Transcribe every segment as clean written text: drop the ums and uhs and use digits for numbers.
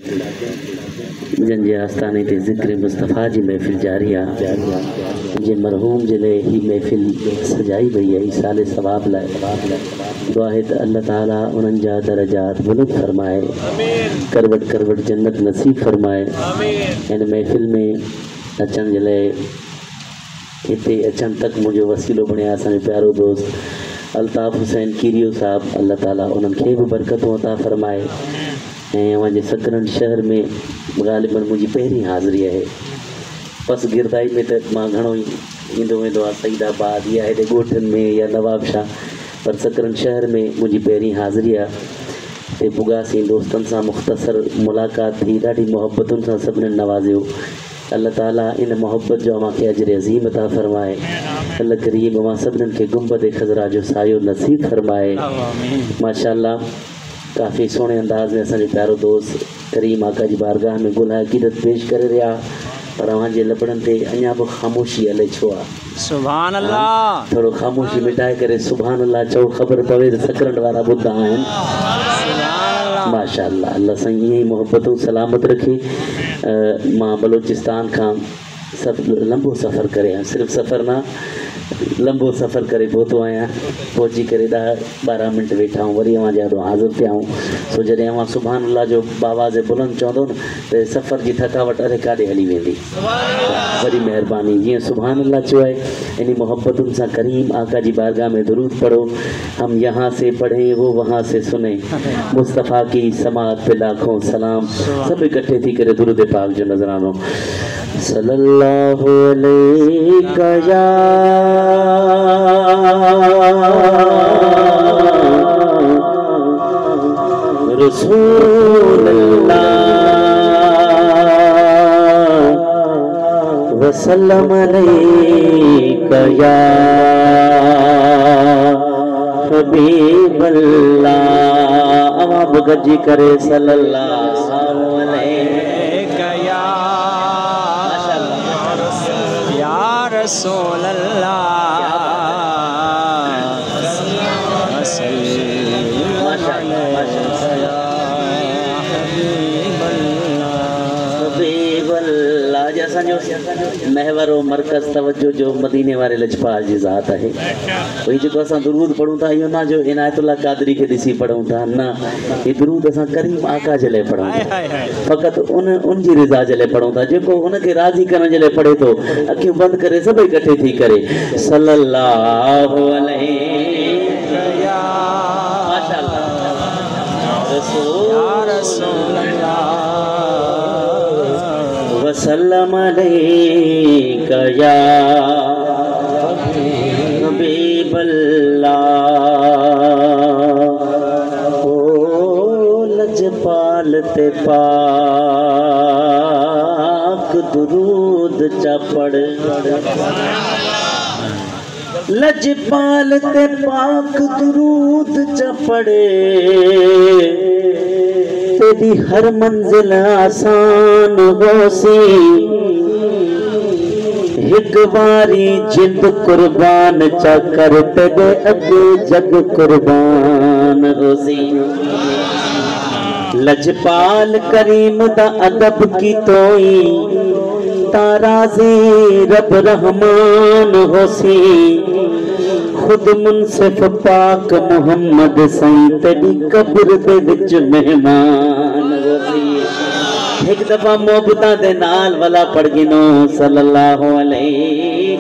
जंहिंजे आस्थाने ते ज़िक्र मुस्तफ़ा जी महफ़िल जारी आहे, जे मरहूम जे लाइ ही महफ़िल सजाई वई आहे साले सवाब लाइ। दुआ है त अल्लाह ताला उन्हनि जा दरजात बुलंद फरमाए, करवट करवट जन्नत नसीब फरमाए। हिन महफ़िल में अचण जे लाइ हिते अचण तक मुंहिंजो वसीलो बणिया असांजो प्यारो दोस्त अल्ताफ़ हुसैन कीरियो साहब। अल्लाह ताला उन्हनि खे बि बरकतूं अता फरमाए। ऐं वञे सकरन शहर में ग़ालिबन मुंहिंजी पहिरीं हाज़िरी आहे। बस गिरदाई में त मां घणो ई ईंदो वेंदो आहे, सईदाबाद या हेॾे ॻोठनि में या नवाबशाह, पर सकरन शहर में मुंहिंजी पहिरीं हाज़िरी आहे। हिते पुॻासीं, दोस्तनि सां मुख़्तसर मुलाक़ात थी, ॾाढी मुहबतुनि सां सभिनीनि नवाज़ियो। अल्लाह ताला इन मोहब्बत जो मूंखे अजर अज़ीम अता फरमाए। अल्लाह करीम मां सभिनीनि खे गुंबद ख़ज़रा जो सायो नसीब फरमाए। माशाअल्लाह काफ़ी सोहणे अंदाज़ में असांजो प्यारो दोस्त करीम आका जी बारगाह में गुल अक़ीदत पेश करे रहा, पर अव्हांजे लबड़नि ते अञा बि ख़ामोशी हले छो आहे? सुभान अल्लाह। थोरो ख़ामोशी मिटाए करे सुभान अल्लाह चओ, ख़बर पवे त सकरन वारा ॿुधा आहिनि। माशाअल्लाह, अल्लाह साईं ईअं ई मोहब्बतूं सलामत रखे। मां बलोचिस्तान खां लंबो सफ़र करे आहियां, सिर्फ़ु सफ़र ना लंबो सफ़र करे पहुतो आहियां। पहुची करे 10-12 मिंट वेठा हूँ, वरी अवां ॾाढो हाज़िर थिया हूँ। सो जॾहिं अवां सुभान अल्लाह जो बावाज़ बुलंद चवंदो न त सफ़र जी थकावट अरे काॾे हली वेंदी। वरी महिरबानी जीअं सुभान अल्लाह चयो आहे, इन मोहब्बतुनि सां करीम आका जी बारगाह में दुरूद पढ़ो। हम यहाँ से पढ़ें वो वहाँ से सुने, मुस्तफ़ा की समात पे लाखों सलाम। सब इकट्ठे थी करे दुरूद पाक जो नजरानो। सल्लल्लाहु अलैका या रसूल अल्लाह वसल्लम अलैका या हबीब अल्लाह। आवाज़ गजी करे सल्लल्लाहु अलैका या रसूल अल्लाह। महवर मरकज़ तवज्जो जो मदीने वारे लजपाल जी ज़ात है। वही जो असां दुरूद पढ़ूं था, इहो ना जो इनायतुल्लाह कादरी के ॾिसी पढ़ूं था, न, ये दुरूद असां करीम आका जे लाइ पढ़ूं था, फ़क़ति उन जी रिज़ा जे लाइ पढ़ूं था। जेको उनखे राज़ी करण जे लाइ पढ़े थो, अखियूं बंदि करे सभई इकट्ठे थी करे सल्लल्लाहु अलैहि वसल्लम अलैका या हबीब अल्लाह। ओ लजपाल ते पाक दुरूद चा पढ़, लजपाल ते पाक दुरूद चा पढ़े, तेरी हर मंजिल आसान होसी। एक बारी जिद कुर्बान चा कर, तेरे अगे जग कुर्बान होसी। लजपाल करीम दा अदब की तोई, ताराज़ी रब रहमान होसी। खुद मुनसिफ पाक मोहम्मद सई, तेरी कब्र दे विच मेहमान होसी। एक दफा मोहब्बतां दे नाल वाला पढ़ गिनो सल्लल्लाहु अलैहि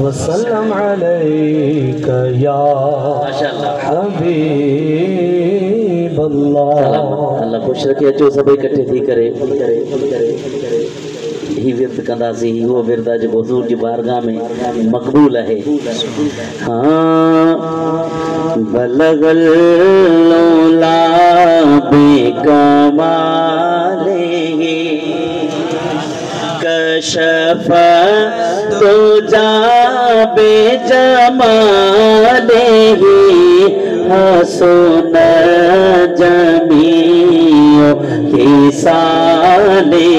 वसल्लम अलैका या हबीब अल्लाह। अल्लाह खुश रखे। अचो सभई इकट्ठे थी करे ही विर्द कंदासीं। वो विर्द जो हुज़ूर जी बारगाह में मक़बूल है। हाँ बलगल लौला बेकमाले कशफ तुजा बेजमाले हसन जमीओ हिसाले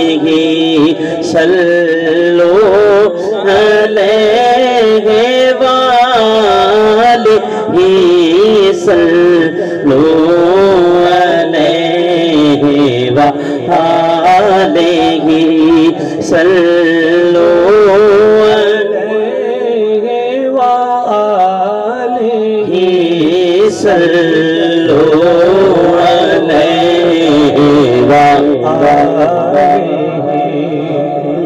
सल्लो अलैहि वाले सल्लू अलैहि व आलिहि सल्लू अलैहि व आलिहि सल्लू अलैहि व आलिहि।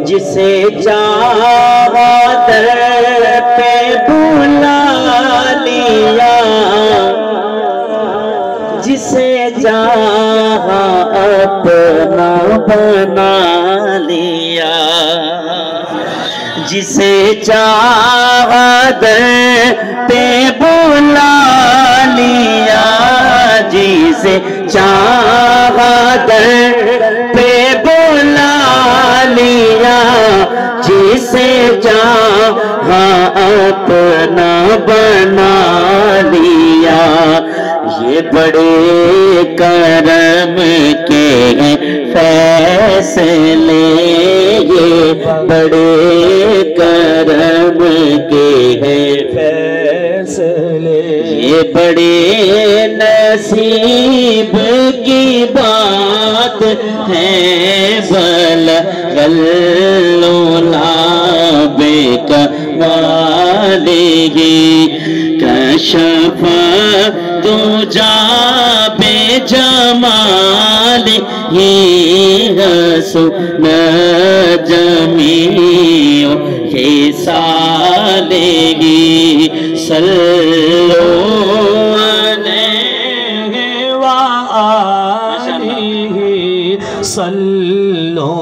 जिसे चाहा दर पे बुला लिया, जिसे चाहा अपना बना लिया, जिसे चाहा दर पे बुला लिया, जिसे चाहा दर पे बुला लिया, जिसे चाहा अपना बना लिया। ये बड़े करम के हैं फैसले, ये बड़े करम के हैं फैसले, ये बड़े नसीब की बात है। बलगल्लोला बेकवालेगी कशफ तुझा बेजमाल ही हसन जमीओ हिसालेगी सल्लो अलैहि व आलिहि सल्लो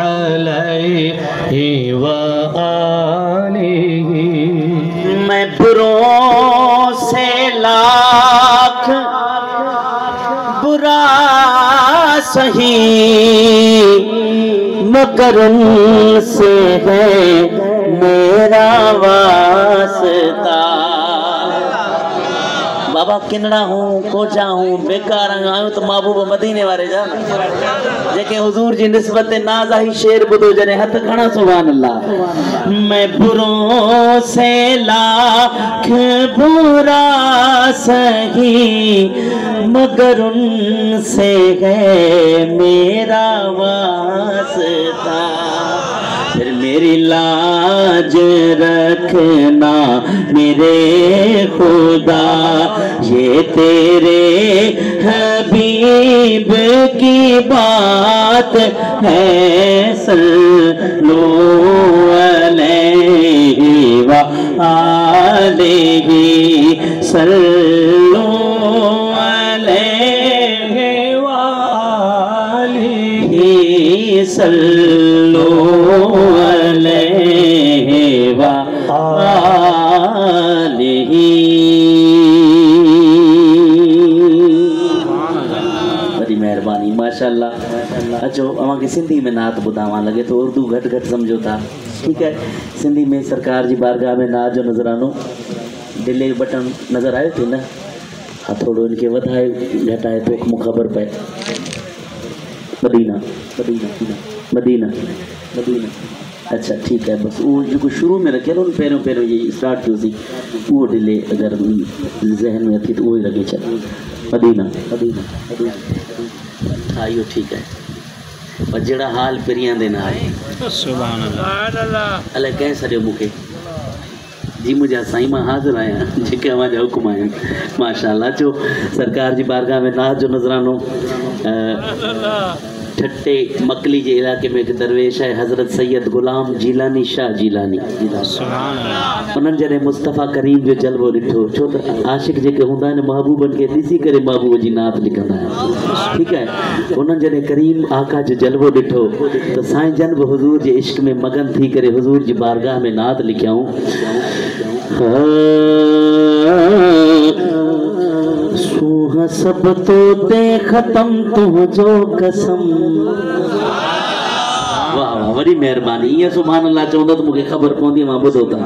अलैहि व आलिहि। मैं बुरों से लाख बुरा सही, मगर उनसे है मेरा वास्ता। बाबा किनड़ा हूँ कोचा हूँ बेकार आयो तो महबूब मदीने वारे जा जेके हुजूर जी निस्बत नाज़ ही शेर बुधो जने हथ खणा सुभान अल्लाह। मैं बुरों से लाख बुरा सही, मगर उनसे है मेरा वास्ता। फिर मेरी लाज रखना मेरे खुदा, ये तेरे हबीब की बात है। सल्लू अलैहि व आलिहि सल्लू अलैहि व आलिहि सल्लू अलैहि व आलिहि। बड़ी मेहरबानी माशाअल्लाह। अचो अवां खे सिंधी में नात ॿुधावण लॻे तो उर्दू घट घट समझो था, ठीक है। सिंधी में सरकार जी बारगाह में नात जो नज़रानो डिले बटन नज़र आयो थी न, हाँ थोड़ो इनके वधाए घटाए तो मूंखे ख़बर पए। मदीना मदीना मदीना मदीना, अच्छा ठीक है। बस वो जो शुरू में रखे ना पहिरों पहिरों ये स्टार्ट थी वो डिले अगर जहन में थी तो वो ही लगे चल। मदीना मदीना मदीना, हाँ यो ठीक है। पर जड़ा हाल पिरियां दे ना सुभान अल्लाह अल्लाह कह सरियो मूंखे जी मुझा साईं मां हाज़िर आहियां जेके अवांजा हुकुम आहिनि माशाअल्लाह। जो सरकार जी बारगाह में नाज़ जो नज़रानो ठट्टे मकली के इलाके में एक दरवेश है हज़रत सैयद गुलाम जीलानी शाह जीलानी। उन्हनि जॾहिं मुस्तफ़ा करीम जो जलवो ॾिठो, छो त आशिक जेके हूंदा आहिनि महबूबनि खे ॾिसी करे महबूब जी नात लिखंदा आहिनि, ठीकु आहे। उन्हनि जॾहिं करीम आका जो जलवो ॾिठो त साईं जन बि हुज़ूर जे इश्क में मगन थी करे हुज़ूर जी बारगाह में नात लिखियाऊं। सूह सब तो ते ख़त्म तुझो कसम। वाह वाह वरी मेहरबानी। ईअं सुभान अल्लाह चवंदो त मूंखे ख़बर पवंदी, मां ॿुधो था।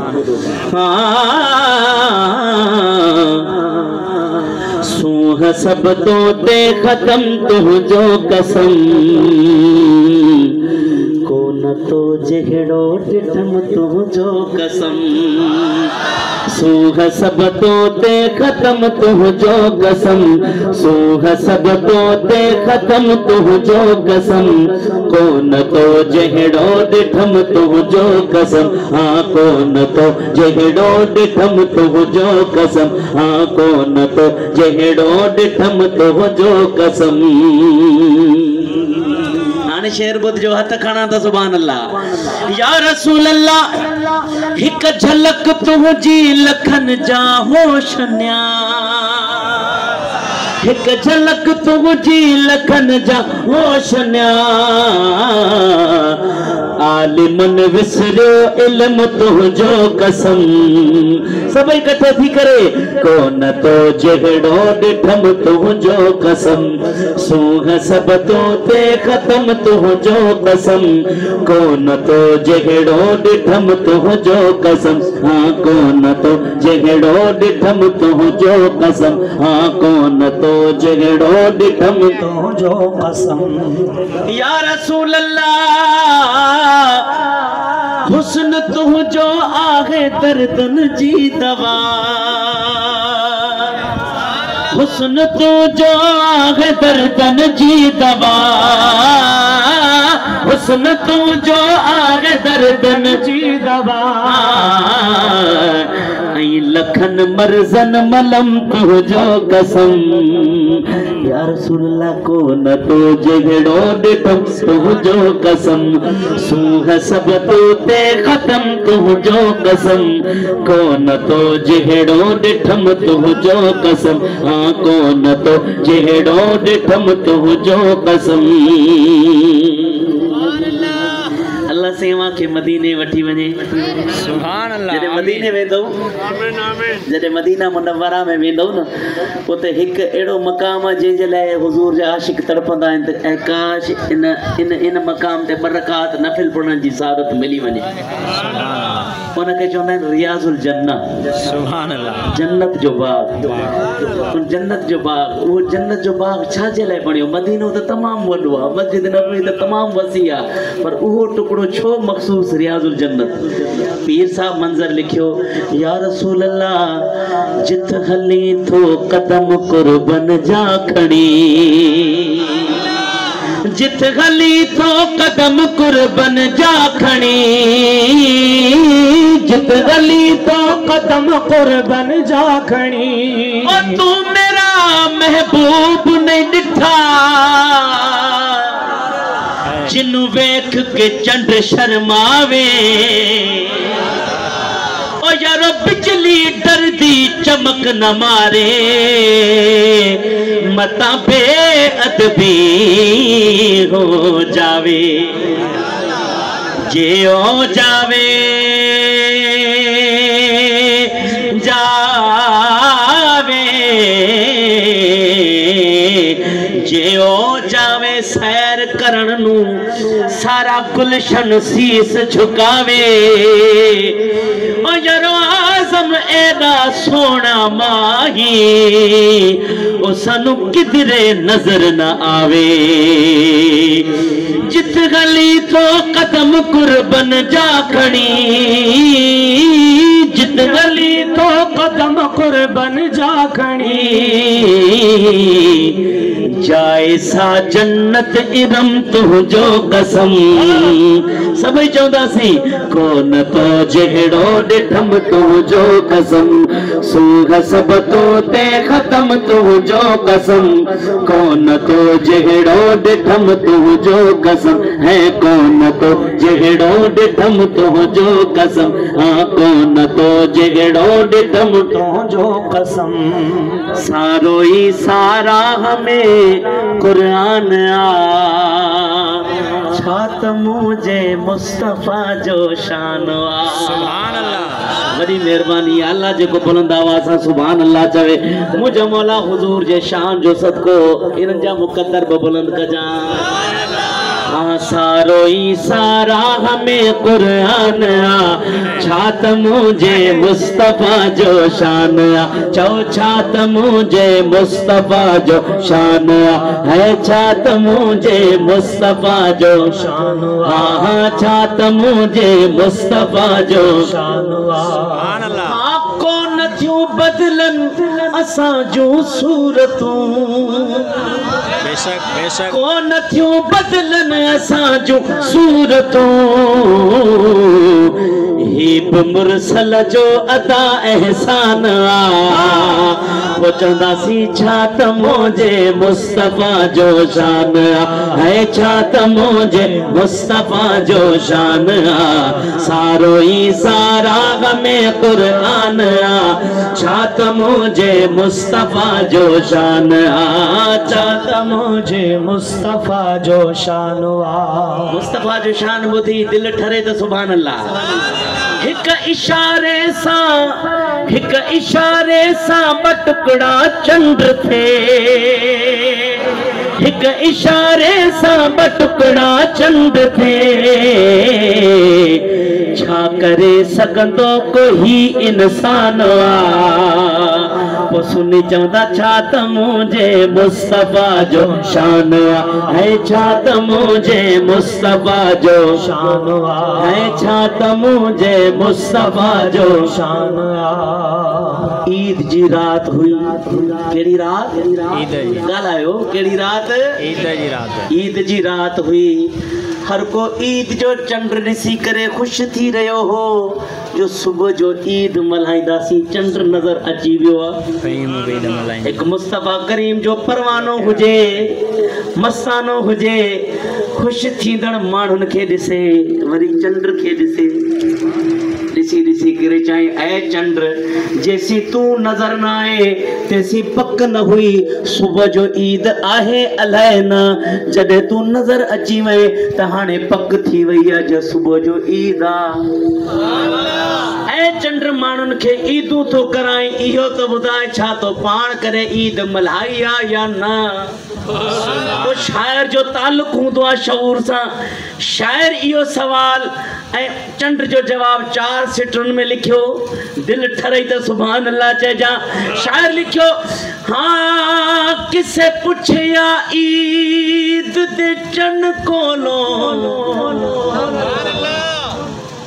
सूह सब तो ते ख़त्म तुझो कसम, कोन न तो जहिड़ो ॾिठमि तुंहिंजो कसम सूह सब तो ते खत्म तुंहिंजो कसम सूह सब तो ते खत्म तुंहिंजो कसम कोन तो जहिड़ो ॾिठमि तुंहिंजो कसम हाँ कोन तो जहिड़ो ॾिठमि तुंहिंजो कसम हाँ कोन तो जहिड़ो ॾिठमि तुंहिंजो कसम। हाणे शेर ॿुध जो हथ खणा त सुभान अल्लाह। या रसूल अल्लाह हिक झलक तुंहिंजी लखन जा होश न्या हिक झलक तुंहिंजी लखन जा होश न्या आलिमन विसरियो इल्म तुंहिंजो कसम सभई इकट्ठे थी करे कोन तो जहिड़ो ॾिठमि तुंहिंजो कसम सूह सब तो ते ख़त्म तुंहिंजो कसम कोन तो जहिड़ो ॾिठमि तुंहिंजो कसम हाँ कोन तो जहिड़ो ॾिठमि तुंहिंजो कसम हाँ कोन तो जहिड़ो ॾिठमि तुंहिंजो कसम। या रसूल अल्लाह हुस्न तुंहिंजो आहे दर्दन जी दवा हुस्न तुंहिंजो आहे दर्दन जी दवा हुस्न तुंहिंजो आहे दर्दन जी दवा लखन मर्ज़न मलम तुंहिंजो कसम। या रसूल अल्लाह कोन तो जहिड़ो ॾिठमि तुंहिंजो कसम सूह सब तो ते ख़त्म तुंहिंजो कसम कोन तो जहिड़ो ॾिठमि तुंहिंजो कसम हाँ कोन तो जहिड़ो ॾिठमि तुंहिंजो कसम। अल्लाह सेवा के मदीने वठी वने सुभान अल्लाह जदे मदीने वेंदो जदे मदीना मुनव्वरा में वेंदो न उते हिक एड़ो मकाम जे जे लाए हुजूर जा आशिक तड़पंदा आहिनि त ऐं काश इन मकाम ते बरकात नफिल पढ़ण जी सादत मिली वने उनके चवंदा आहिनि रियाजुल जन्नत सुभान अल्लाह जन्नत जो बाग उन जन्नत जो बाग वो जन्नत जो बाग छा जे लाए बणियो मदीनो त तमाम वॾो आहे मस्जिद नबवी त तमाम वसी आहे पर उहो टुकड़ो छो मखसूस रियाजुल जन्नत पीर साहब मंजर लिखियो या रसूल अल्लाह जित हली थो कदम कुर्बन जा खणी जित हली थो कदम कुर्बन जा खणी जित हली तो कदम कुर्बन जा खणी ओ तू मेरा महबूब नहीं दिठा जिन्नू वेख के चंड शर्मावे ओ यारो बिजली डरदी चमक न मारे मता बेअदबी हो जावे जे हो जावे जावे जे हो जावे सैर करण नू सारा गुलशन शीस झुकावे ओ यारो आज़म एदा सोना माही ओ सानू किधरे नजर न आवे जित गली तो कदम कुर्बन जा खणी जित गली तो कदम कुर्बन जा खणी जाए सा जन्नत इरम तुझो कसम सभई चवंदासी कोन तो जहिड़ो ॾिठम तुझो कसम सूह सब तो ते ख़त्म तुझो कसम कोन तो जहिड़ो ॾिठम तुझो कसम है कोन तो जहिड़ो ॾिठम तुझो कसम हाँ कोन तो जहिड़ो ॾिठम तुझो कसम सारो ही सारा हमें कुरान छात मुझे मुस्तफा जो शान सुभान अल्लाह बड़ी मेहरबानी अल्लाह जो बुलंद आवाज़ सां सुभान अल्लाह चवे मुझे मौला हुजूर जे शान जो सदको इन जा मुक़द्दर बुलंद कजा हाँ सारो ई सारा हमें कुरान आ छात मुझे मुस्तफा जो शान आ चौ छात मुझे मुस्तफा जो शान आ है छात मुझे मुस्तफा जो शान आ हाँ छात मुझे मुस्तफा जो शान आ कौन थियूं बदलन असां जो सूरतूं बेशक बेशक कौन थियूं बदलन असां जो सूरतूं हीब मुरसल जो अदा एहसान आ वो चंदासी छात मुझे मुस्तफा जो शान आ है छात मुझे मुस्तफा जो शान आ सारो ई सारा हमें कुरान आ छात मुझे मुस्तफा जो शान आ छात मुझे मुस्तफा जो शान आ मुस्तफा जो शान बुधी दिल ठरे तो सुभान अल्लाह हिक इशारे सा बटुकड़ा चंद्र थे हिक इशारे सा बटुकड़ा चंद्र थे छा करे सघंदो कोई इंसान सुनी चवंदा छा त मुझे मुस्तफा जो शान है छा त मुझे मुस्तफा जो शान है छा त मुझे मुस्तफा जो शान ईद जी रात हुई केड़ी रात ईद ॻाल्हायो केड़ी रात ईद जी रात हुई हर को ईद जो चंद्र ॾिसी करे खुश थी रहियो हो जो सुबह जो ईद मल्हाईंदासीं चंद्र नज़र अची वियो आहे हिकु मुस्तफा करीम जो परवानो हुजे मस्तानो हुजे खुश थींदड़ माण्हुनि खे ॾिसे वरी चंद्र खे ॾिसे ॾिसी ॾिसी करे चाहे ऐ चंद्र जैसी तू नज़र न आए तैसी पक न हुई सुबह जो ईद आहे अलाए न जॾहिं तू नज़र अची वए त हाणे पक थी वई आहे जो सुबह जो ईद ऐ चंद्र माण्हुनि खे ईदूं थो कराए इहो त ॿुधाए छा तो पाण करे ईद मल्हाई आहे या न तो शायर जो ताल्लुक हूंदो आहे शऊर सां शायर इहो सवाल ऐं चंद्र जो जवाब 4 सिटरुनि में लिखियो दिल ठरई त सुभान अल्लाह चइजा शायर लिखियो हाँ किसे पुछया ईद दे चन कोलो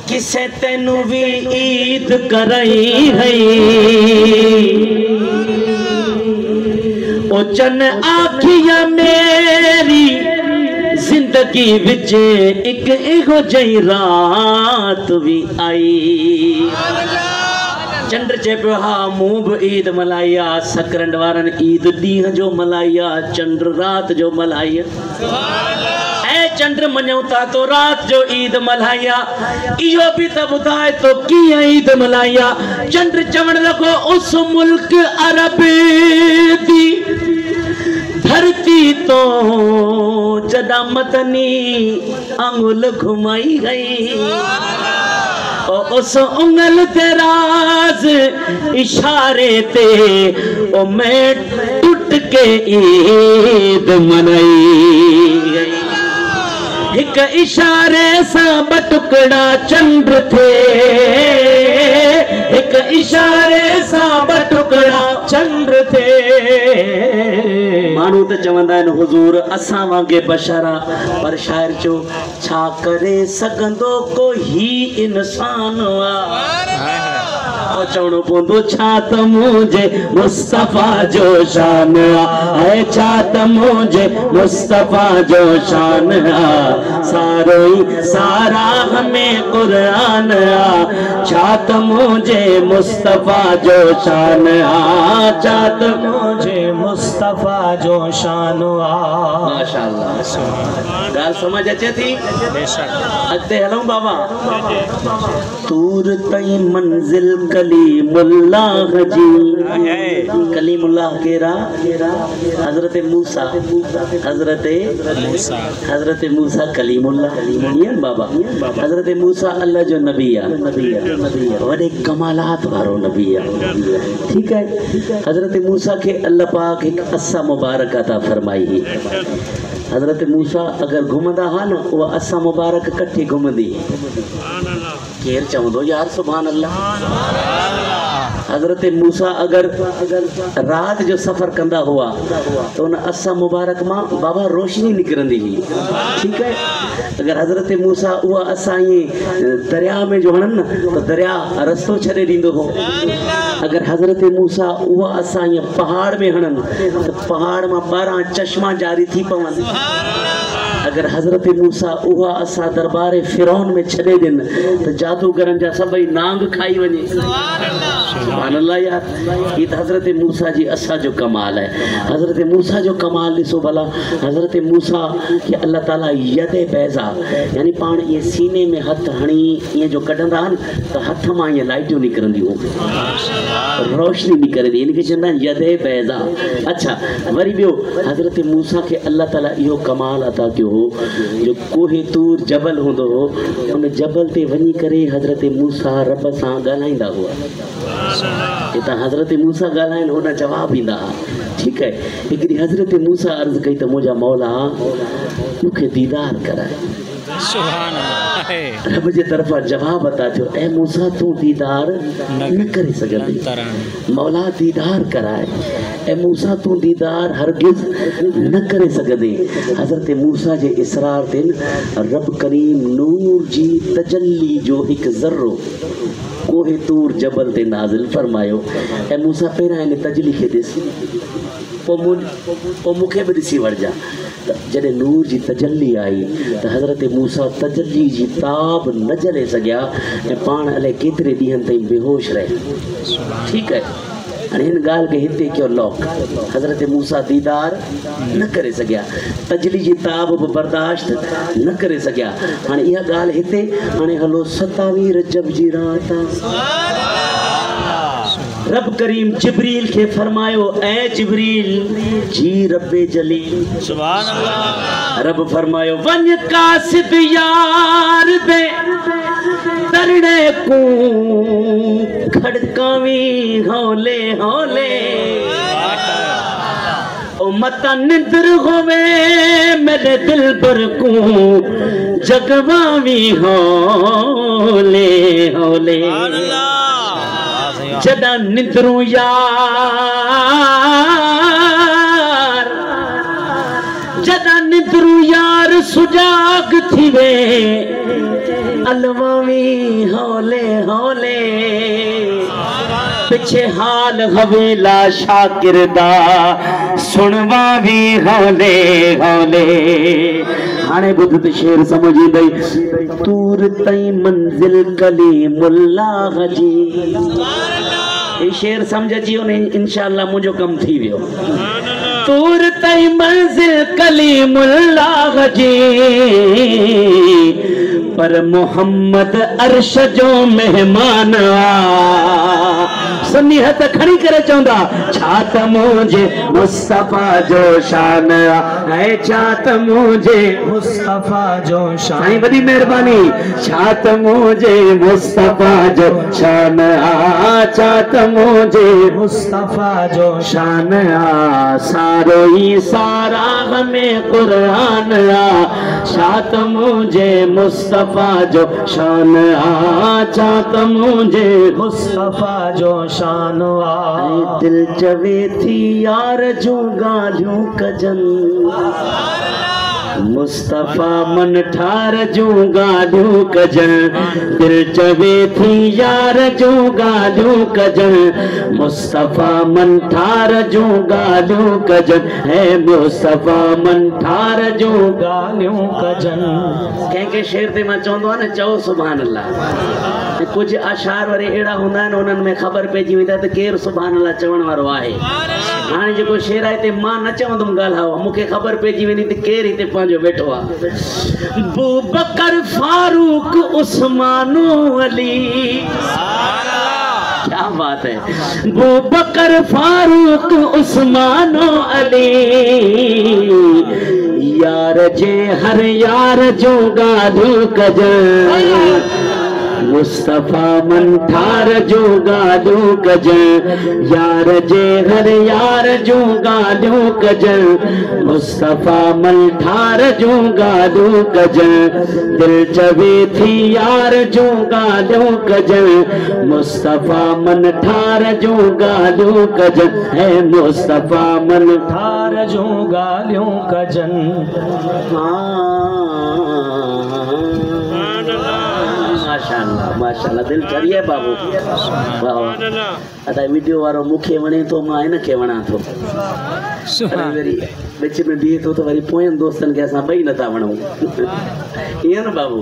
किसे तेनू भी ईद करई है ओ चन आखिया मेरी जिंदगी विच एक एगो जई रात भी आई चंद्र चे पियो हा मूं भी ईद मल्हाई आहे सकरंड वारनि ईद ॾींहं जो मल्हाई आहे चंद्र रात जो मल्हाई आहे ऐं चंद्र मञूं था तो रात जो ईद मल्हाई आहे इहो बि त ॿुधाए तो कीअं ईद मल्हाई आहे चंद्र चवण लॻो उस मुल्क अरब दी धरती तो जदा मदनी आंगुल घुमाई गई उस उंगल तेराज इशारे ते ओ मैं टूट के ईद मनाई गई एक इशारे सा बटुकड़ा चंद्र थे एक इशारे सा बटुकड़ा चंद्र थे मानू त चवंदा आहिनि हुजूर असां वांगे बशरा पर शायर चो छा करे सघंदो कोई इंसान चवणो पवंदो छा त मुझे मुस्तफा जो शान है छा त मुझे मुस्तफा जो शान सारो ही सारा हमें कुरान छा त मुझे मुस्तफा जो शान छा त मुझे मुस्तफा जो शान माशाअल्लाह गाल समझ अचे थी अॻिते हलूं बाबा तूर तई मंजिल कलीमुल्लाह जी कलीमुल्लाह केरा हजरत मूसा हजरत मूसा कलीमुल्लाह बाबा हजरत मूसा अल्लाह जो नबी आहे वॾे कमालात वारो नबी आहे ठीक है हजरत मूसा के अल्लाह पाक एक असा मुबारक अता फरमाई हज़रत मूसा अगर घुमंदा हा न उहा असां मुबारक कट्ठी घुमंदी। केर चवंदो यार सुभान अल्लाह। हज़रत मूसा अगर रात जो सफ़र कंदा हुआ तो उन असां मुबारक मां बाबा रोशनी निकिरंदी हुई। ठीक है, अगर हज़रत मूसा उहा असां ईअं दरिया में जो हणनि न तो दरिया रस्तो छॾे ॾींदो हो। अगर हज़रत मूसा उहा असां ईअं पहाड़ में हणनि तो पहाड़ मां 12 चश्मा जारी थी पवनि। अगर हज़रत मूसा उहा असां दरबार फिरौन में छॾे ॾिन तो जादूगरनि जा सभई नांग खाई वञे। सुभान अल्लाह यार, ये तो हज़रत मूसा जी असा जो कमाल है। हज़रत मूसा जो कमाल ॾिसो भला। हज़रत मूसा के अल्लाह ताला यदे बैज़ा यानी पाण ये सीने में हथ हणी ये जो कढंदा न तो हथ मां ये लाइटियूं निकिरंदियूं, रोशनी निकिरंदी, इनके चवंदा आहिनि यदे बैज़ा। अच्छा वरी ॿियो हज़रत मूसा के अल्लाह ताला इहो कमाल अता कयो हो जो कोहे तूर जबल हूंदो हो, उन जबल ते वञी करे हज़रत मूसा रब सां ॻाल्हाईंदा हुआ। हितां हज़रत मूसा ॻाल्हाइनि हुन जवाब ॾींदा हा। ठीक है, हिकिड़ी हज़रत मूसा अर्ज़ कई त मुंहिंजा मौला मूंखे दीदार कराए। रब जे तरफ़ां जवाब अता थियो, ऐ मूसा तूं दीदार न करे सघंदी, मौला दीदार कराए। ऐ मूसा तूं दीदार हरगिज़ न करे सघंदी। हज़रत मूसा जे इसरार ते रब करीम नूर जी तजल्ली जो हिकु ज़र्रो कोहे तूर जबल ते नाज़िल फरमायो। ऐ मूसा पहिरियां इन तजली खे ॾिस, पोइ मूंखे बि ॾिसी वठिजा। जॾहिं नूर जी तजल्ली आई तो हज़रत मूसा तजल्ली जी ताब न झले सघिया ऐं पाण अलाए केतिरे ॾींहंनि ताईं बेहोश रहे। ठीक है, हाणे हिन ॻाल्हि खे हिते कयो लॉक। हज़रत मूसा दीदार न करे सघिया, तजली जी ताब बि बर्दाश्त न करे सघिया। हाणे इहा ॻाल्हि हिते, हाणे हलो 27 रजब जी रात रब करीम जिब्रील के फरमायो, ऐ जिब्रील जी रब्बे जलील सुभान अल्लाह। रब फरमायो वञ कासिद यार दे दरड़े को खड़कावी हौले हौले, ओ मता निंद्र होवे मेरे दिल पर को जगवावी हौले हौले। जदा निंद्रू यार, जदा निंद्रू यार सुजाग थी वे अलवावी हौले हौले। पिछे हाल हवेला शाकिर दा सुनवावी हौले हौले। हाणे ॿुध त शेर समझी गई, तूर तई मंजिल कलीमुल्लाह जी। ये शेर समझ अची वञे इंशाअल्लाह मुंहिंजो कम थी वियो। तूर तई मंजिल कलीमुल्लाह जी, पर मोहम्मद अर्श जो मेहमान आ। सन्नी हथ खड़ी करे चवंदा, छा त मुंहिंजे मुस्तफ़ा जो शान आहे, छा त मुंहिंजे मुस्तफ़ा जो शान। साईं वॾी महिरबानी, छा त मुंहिंजे मुस्तफ़ा जो शान आ, छा त मुंहिंजे मुस्तफ़ा जो शान आ। सारो ई सारा में क़ुरान आ, छा त मुंहिंजे मुस्तफ़ा जो शान आ, छा त मुंहिंजे मुस्तफ़ा जो शान आ। दिल चवे थी यार जो ॻाल्हियूं कजन, मुस्तफ़ा मन ठार जो ॻाल्हियूं कजन। दिल चवे थी यार जो ॻाल्हियूं कजन, मुस्तफ़ा मन ठार जो ॻाल्हियूं कजन। है मुस्तफ़ा मन ठार जो ॻाल्हियूं कजन। कंहिंखे शेर ते मां चवंदो आहे न चओ सुभान अल्लाह। कुछ अशार वरी अहिड़ा हूंदा आहिनि उन्हनि में ख़बर पइजी वेंदी आहे त केरु सुभान अल्लाह चवण वारो आहे। हाणे जेको शेर आहे हिते मां न चवंदुमि ॻाल्हायो, मूंखे ख़बर पइजी वेंदी त केरु हिते पंहिंजो वेठो आहे। अबू बकर फारूक उस्मानो अली, क्या बात है। अबू बकर फारूक उस्मानो अली, यार जे हर यार जो ॻाल्हियूं कजन। मुस्तफ़ा मन ठार जो गालियों कजन यार जे हर यार जो गालियों कजन मुस्तफ़ा मन ठार जो गालियों कजन दिल चवे थी यार जो गालियों कजन मुस्तफ़ा मन ठार जो गालियों कजन है मुस्तफ़ा मन ठार जो गालियों कजन। माशाअल्लाह माशाअल्लाह दिल चढ़िए बाबू अदा वीडियो वारो मुखे वणे तो मां इन के वणा तो वरी विच में बीहे तो वरी पोयन दोस्तन के असां ॿई नथा वणूं ईअं न बाबू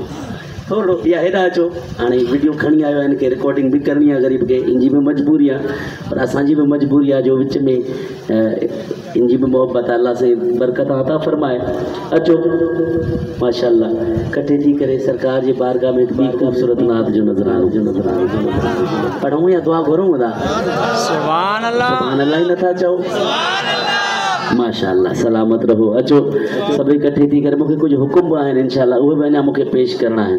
थोड़ो या हेॾा अचो हाणे वीडियो खणी आयो आहे इनके रिकॉर्डिंग भी करनी है गरीब के इनजी भी मजबूरी है और असांजी भी मजबूरी है जो विच में इनजी भी मोहब्बत अल्लाह से बरकत अता फरमाए अचो माशाअल्लाह कटे थी करे सरकार जी बारगाह में भी खूबसूरत नात जो नजरानो पढ़ूं या दुआ घुरूं था सुभान अल्लाह ही नथा चओ माशाअल्लाह सलामत रहो अचो सभी कट्ठे थी करे मुझे कुछ हुक्म आहिनि इंशाअल्लाह उहे भी अञा मूंखे पेश करना है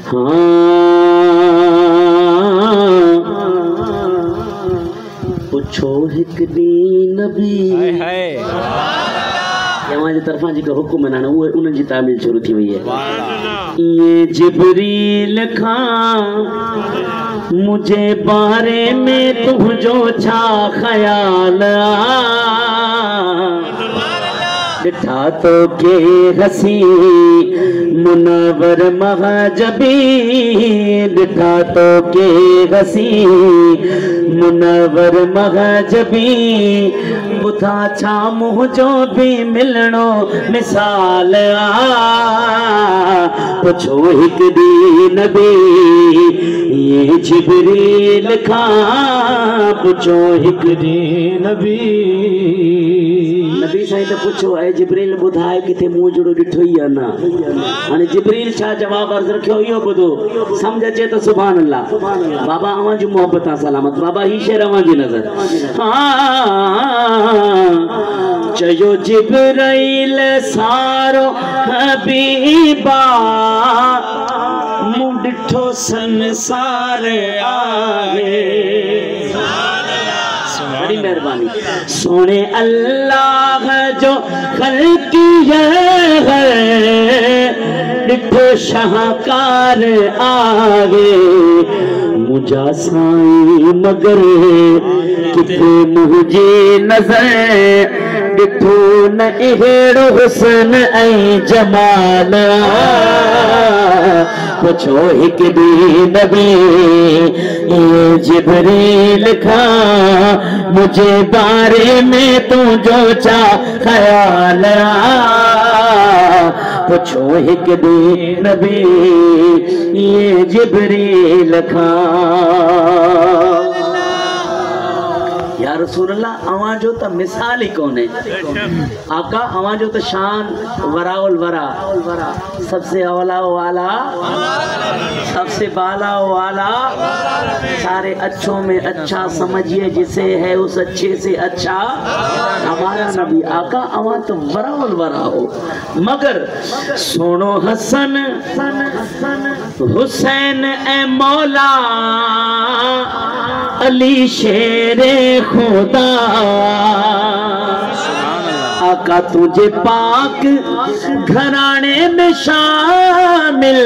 हाँ पुछो हिक ॾींहुं नबी तव्हां जे तरफ़ां जेका हुकुम आहिनि उहे उन्हनि जी तामील शुरू थी वई आहे ये जिब्रील खां मुझे बारे में तुझो छा ख्याल ॾिठा तो के हसी मुनवर महजबी ॾिठा तो के हसी मुनवर महजबी ॿुधा छा मुंहिंजो बि मिलणो मिसाल पुछो हिकु ॾींहुं नबी ये जिब्रील खां पुछो हिकु ॾींहुं नबी नबी साईं तो पुछो है जिब्रील बुधाए किथे मुंह जुड़ो ॾिठो ई ना हाणे जिब्रील छा जवाब अर्ज़ रखियो इहो ॿुधो समझ अचे तो सुभान अल्लाह बाबा अवां जी मोहब्बत सलामत बाबा ही शेर अवां जी नज़र चयो जिब्रील सारो हबीबा मूं ॾिठो संसार आहे बड़ी मेहरबानी सोने अल्लाह जो खल्किया है ॾिठो शाहकार आगे मुझा साईं मगर किथे मुझे नजर ॾिठो न अहिड़ो हुस्न ऐं जमाल पुछो हिकु ॾींहुं नबी ये जिब्रील खां मुझे बारे में तुझो छा ख्याल पुछो हिकु ॾींहुं नबी ये जिब्रील खां या रसूल अल्लाह अवां जो त मिसाल ही कोने आका अवां जो त शान वराउल वरा सबसे औला वाला सबसे बाला वाला सारे अच्छों में अच्छा समझिए जिसे है उस अच्छे से अच्छा हमारा नबी आका अवां तो वराउल वरा हो मगर सोनो हसन हुसैन ए मौला अली शेरे खुदा आका तुझे पाक घराने में शामिल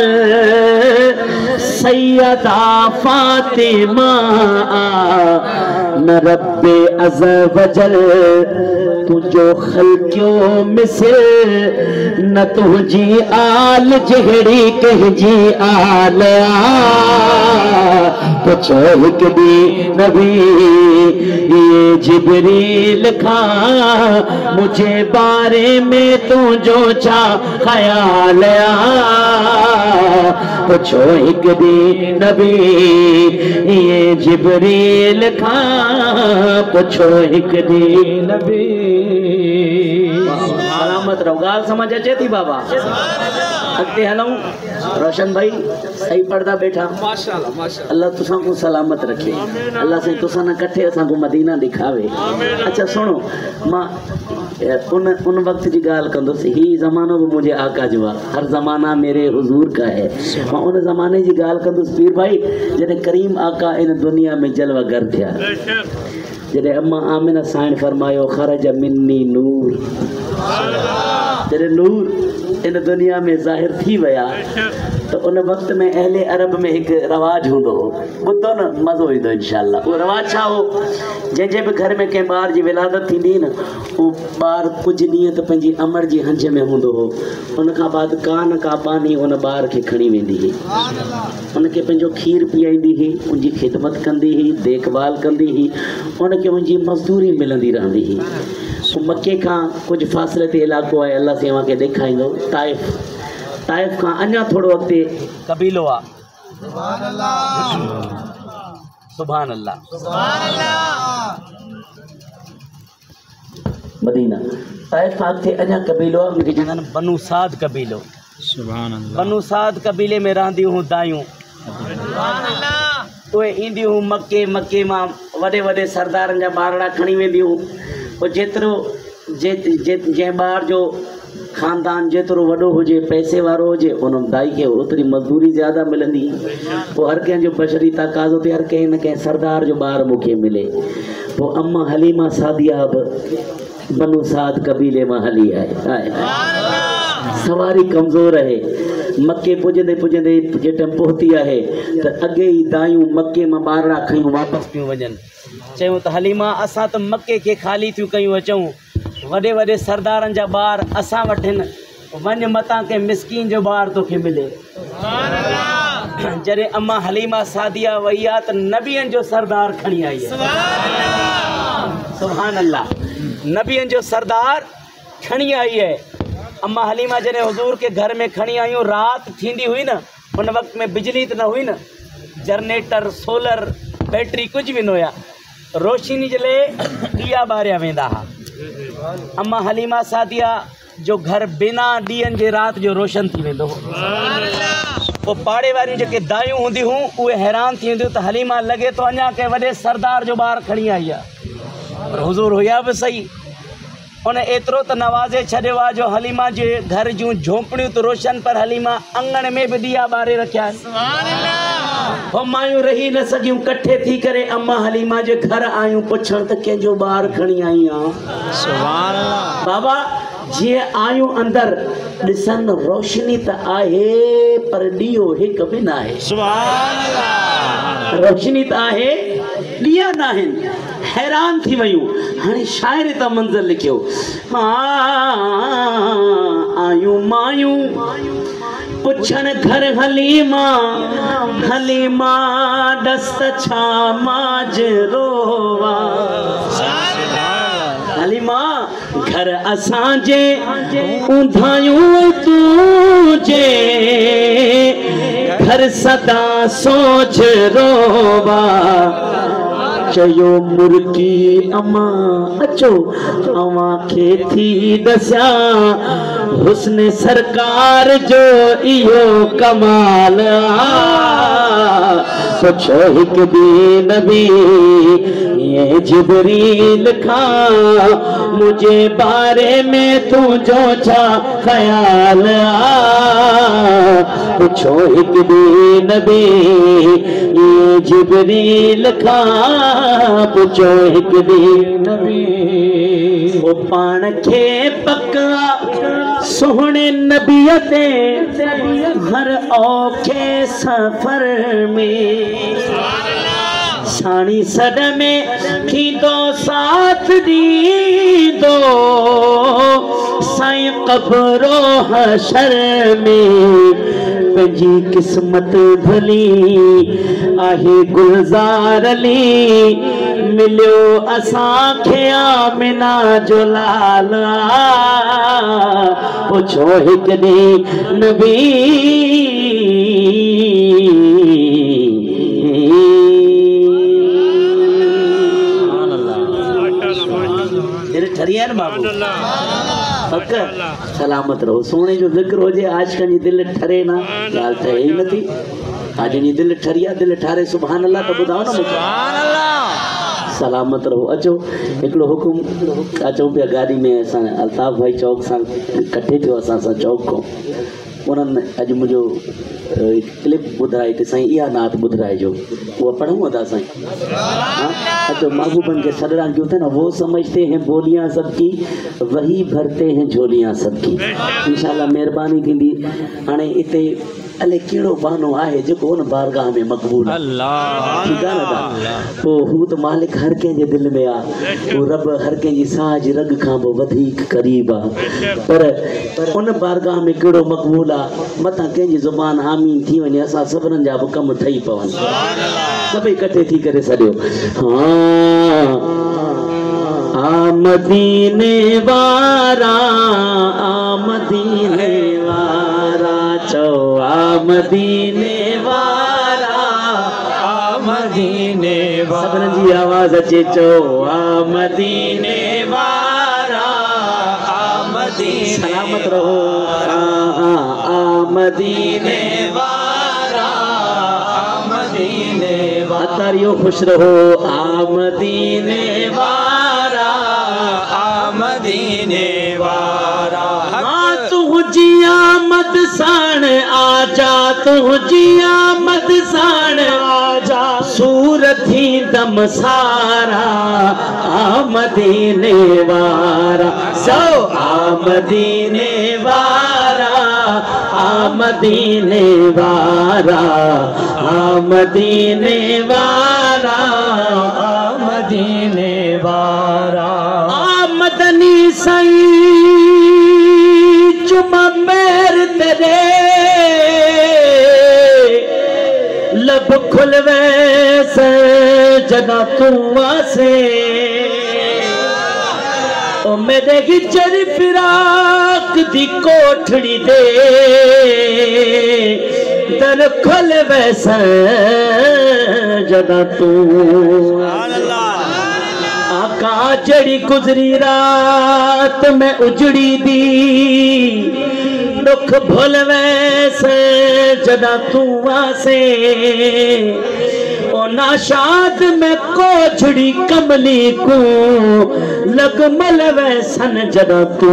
सैयदा फातिमा न रब्बे अज़ वजल तुझो खल्कियों मिसल न तुझी आल जहड़ी कहजी आल पुछो हिकु ॾींहुं नबी ये जिब्रील खां मुझे बारे में तुझो छा ख्याल पुछो हिकु ॾींहुं नबी ये जिब्रील खां पुछो हिकु ॾींहुं नबी सलामत रहो गाल समझ अचे थी बाबा अॻिते हलूं रोशन भाई सही पढ़दा बैठा माशाल्लाह माशाल्लाह। अल्लाह तुसा को सलामत रखे, अल्लाह से तुसा ना कट्ठे असा को मदीना दिखावे। अच्छा सुनो, मां उन वक्त की गाल कंदुसि, ही ज़मानो भी मुझे आका जो आहे, हर ज़माना मेरे हुजूर का है। मां उन ज़माने की गाल कंदुसि पीर भाई जॾहिं करीम आका इन दुनिया में जलवा गर थिया, जॾहिं अम्मा आमिना साईं फरमायो खरज मिन्नी नूर, जॾहिं नूर इन दुनिया में ज़ाहिर थी विया, तो उन वक्त में अहले अरब में एक रवाज हूंदो हो, ॿुधो न मज़ो ईंदो इंशाअल्लाह। वो रवाज छा हो, जंहिंजे भी घर में कंहिं ॿार जी विलादत थींदी न, वो ॿार कुझु ॾींहं त पंहिंजी अमड़ जी हंज में हूंदो हो, उन खां बाद का न का पानी उन ॿार खे खणी वेंदी हुई, उनखे पंहिंजो खीर पीआईंदी हुई, उनजी ख़िदमत कंदी हुई, देखभाल कंदी हुई, उनखे उनजी मज़दूरी मिलंदी रहंदी हुई। मके खां कुछ फासले ते इलाइक़ो आहे, अल्लाह से वहाँ के ॾेखारींदो, ताइफ़, ताइफ़ खां अञा थोड़ो अॻिते कबीलो आहे, सुभान अल्लाह, मदीना, ताइफ़ खां अॻिते अञा कबीलो आहे, उनखे चवंदा आहिनि बनु साद कबीलो। सुभान अल्लाह। बनु साद कबीले में रहंदियूं हुयूं दायूं, उहे ईंदियूं हुयूं मके, मके मां वॾे वॾे सरदारनि जा ॿारड़ा खणी वेंदियूं। पोइ जेतिरो जंहिं ॿार जो ख़ानदान जेतिरो वॾो हुजे, पैसे वारो हुजे, उन दाई खे ओतिरी मज़दूरी ज़्यादा मिलंदी। पोइ हर कंहिंजो बशरी तक़ाज़ो ते हर कंहिं न कंहिं सरदार जो ॿार मूंखे मिले। पोइ अम्मा हलीमा सादिया बि बनु साद कबीले मां हली आहे, सवारी कमज़ोर आहे। मके पुॼंदे पुॼंदे जेटम पहुती आहे त अॻे ई दायूं मके मां ॿारड़ा खयूं वापसि पियूं वञनि। चयूं त हलीमा असां त मके खे ख़ाली थियूं कयूं अचूं, वॾे वॾे सरदारनि जा ॿार असां वटि आहिनि, वञ मतां के मिसकीन जो ॿार तोखे मिले। जॾहिं अम्मा हलीमा सादिया वई आहे त नबियनि जो सरदार खणी आई आहे, सुभान अल्लाह, नबियनि जो सरदार खणी आई है। अम्मा हलीमा जॾहिं हुजूर के घर में खणी आयूं, रात थींदी हुई न, उन वक्त में बिजली त न हुई न, जनरेटर सोलर बैटरी कुछ भी न हुया, रोशनी जे लाइ ॾीआ ॿारिया वेंदा हुआ। अम्मा हलीमा सादिया जो घर बिना ॾींहंनि जे रात जो रोशन थी वेंदो हो। पोइ पाड़े वारियूं जेके दायूं हूंदी हुयूं उहे हैरान थी वेंदियूं त हलीमा लॻे तो अञा के वॾे सरदार जो ॿार खणी आई आहे, पर हुजूर हुया बि सही। उन एतिरो त नवाज़े छॾियो आहे जो हलीमा जे घर जूं झोंपड़ियूं त रोशन, पर हलीमा अंगण में बि ॾीआ ॿारे रखिया आहिनि। पोइ मायूं रही न सघियूं, कठे थी करे अम्मा हलीमा जे घर आयूं पुछण त कंहिंजो ॿार खणी आई आहे। सुभान अल्लाह। बाबा जीअं आयूं अंदरि ॾिसनि रोशनी त आहे, पर ॾीओ हिकु बि न आहे। सुभान अल्लाह। रोशनी त आहे, ॾीआ न आहिनि। हैरान थी वयूं। हाणे शाइर त मंज़र लिखियो, आयूं मायूं पुछण घर हलीमा, हलीमा दस्त छा माजरोवा। हलीमा घर असांजे ऊंधायूं तुझे, घर सदा सोच रोवा। चयो मुर्गी अम्मा अचो अवां खे थी दसिया, हुस्न सरकार जो इहो कमाल आ। पुछो हिकु ॿी नबी ये जिबरील खां, मुझे बारे में तुझो छा ख्याल आ। पुछो हिकु ॿी नबी ये जिबरील खां, पुछो हिकु ॿी नबी। वो पाण खे पका सोहणे नबीअ ते, हर औखे सफ़र में साणी सॾ में थींदो साथ ॾींदो, साईं क़ब्रो हशर में। पंहिंजी क़िस्मत भली आहे गुलज़ार अली, मिलियो असांखे आमिना जो लाल आ। पुछो हिकु ॾींहुं नबी ठरिया न बाबू। पक सलामत रहो सोने जो जिक्र हो जे आशिक़नि जी दिल ठरे ना गाल ठहे ही नथी आज जी दिल ठरी आहे दिल ठारे सुभान अल्लाह तो ॿुधाओ न मूंखे सलामत रहो अचो हिकिड़ो हुकुम अचूं पिया गाड़ी में असां अल्ताफ़ भाई चौक सां कठे थियो असां चौक खां उन्हनि अॼु मुंहिंजो क्लिप ॿुधाई कि साईं इहा नात ॿुधाइजो उहा पढ़ूं था साईं हाँ तो महबूबन के सदरान जो थे ना वो समझते हैं बोलियां सबकी वही भरते हैं झोलियां सबकी इंशाल्लाह मेहरबानी थींदी हाणे इते अले कहिड़ो बहानो आहे जेको उन बारगाह में मक़बूल अल्लाह ठीकु आहे न पोइ हू त मालिक हर कंहिंजे दिलि में आहे उहो रब हर कंहिंजी साह जी रग खां बि वधीक क़रीब आहे पर उन बारगाह में कहिड़ो मक़बूल आहे मथां कंहिंजी ज़ुबान आमीन थी वञे असां सभिनीनि जा बि कम ठही पवनि सभई इकठे थी करे सॼो हाँ मदीने वारा मदीने वारा चो मदीने वारा मदीने वारा सभिनीनि जी आवाज़ अचे चो मदीने वारा मदीने सलामत रहो मदीने वारा मदीने वारा तारियो खुश रहो मदीने वारा मदीने वारा तुझिया मत साण आजा तुझिया मत साण आजा सूरती दम सारा मदीने वारा सो मदीने वारा मदीने वारा मदीने वारा मदीने वारा मदनी सई चुमा मेर तेरे लब खुलवे से जना तू आसे ओ मेरे हिजर फिराक दी कोठड़ी दे दर खुलवे से जना तू आका जड़ी गुजरी रात में उजड़ी दी दुख भूल वैसे जदा तू आसे ओ नाशाद में कोछड़ी कमली को लग मल वैसन जदा तू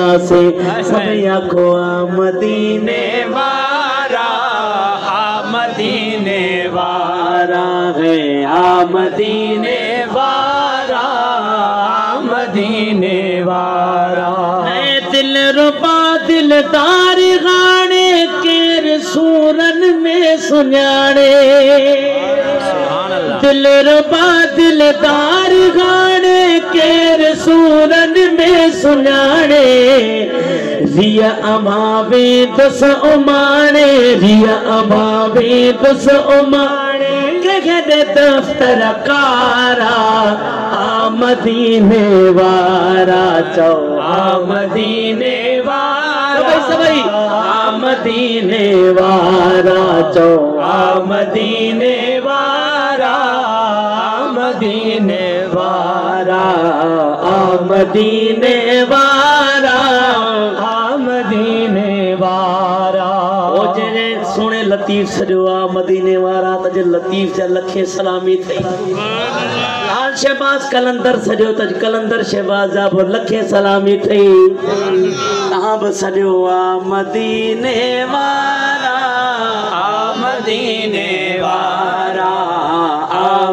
आसे सब आखो मदीने वारा मदीने वारा है मदीने वारा मदीने वारा दिल रुबा दिलदार गाने के सूरन में सुनाने दिल रुबा दिलदार गाने के सूरन में सुनाने रिया अमावे दस उमाने रिया अमावे दस उमाने के दफ्तर कारा मदीने वारा चौ मदीने वारा सबई मदीने वारा चौ मदीने वारा मदीने वारा मदीने वारा मदीने वारा ओ जे सोने लतीफ सजो मदीने वारा तज लतीफ जा लखे सलामी थई लाल शहबाज कलंदर सजो तज कलंदर शहबाज जा लखे सलामी थई तहां ब सजो मदीने वारा मदीने वारा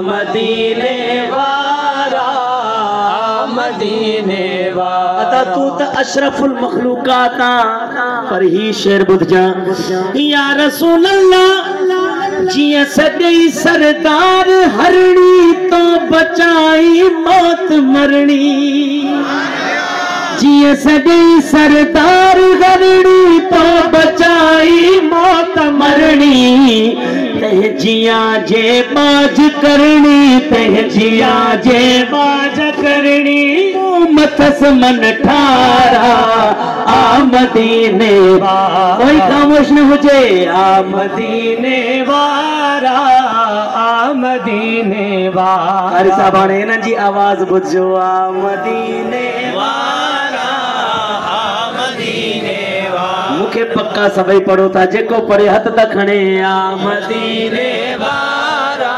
मदीने वारा मदीने वारा तू त अशरफुल मखलूकात पर ही शेर बुध जा या रसूल अल्लाह जिया सजई सरदार हरणी तो बचाई मौत मरनी जिया सजई सरदार हरणी तो बचाई मौत मरनी तह जिया जे बाज करनी तह जिया जे बाज करनी मथस मन ठारा मदीने कोई खामोश न हुजे मदीने वारा मदीने वारा अरे साहब ने जी आवाज बुझो मदीने वारा मूंखे पक्का सभई पढ़ो था जेको पढ़े हथ त खणे आ मदीने वारा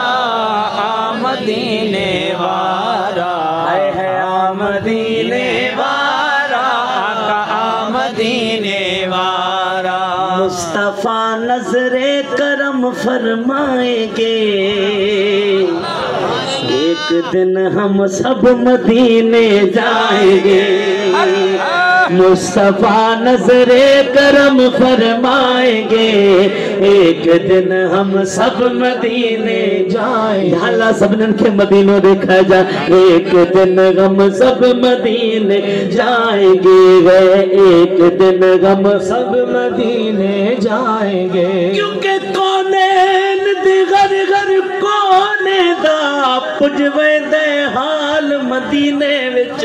मदीने वारा है आ मदीने वारा आका मदीने वारा मुस्तफा नजरे करम फरमाएंगे एक दिन हम सब मदीने जाएंगे मुस्तफा नजरे करम फरमाएंगे एक दिन हम सब मदीने जाएंगे हाला सबनन के मदीनो देखा जा एक दिन हम सब मदीने जाएंगे वे एक दिन हम सब मदीने जाएंगे क्योंकि कोने घर घर कोने दा पुजवे दे हाल मदीने विच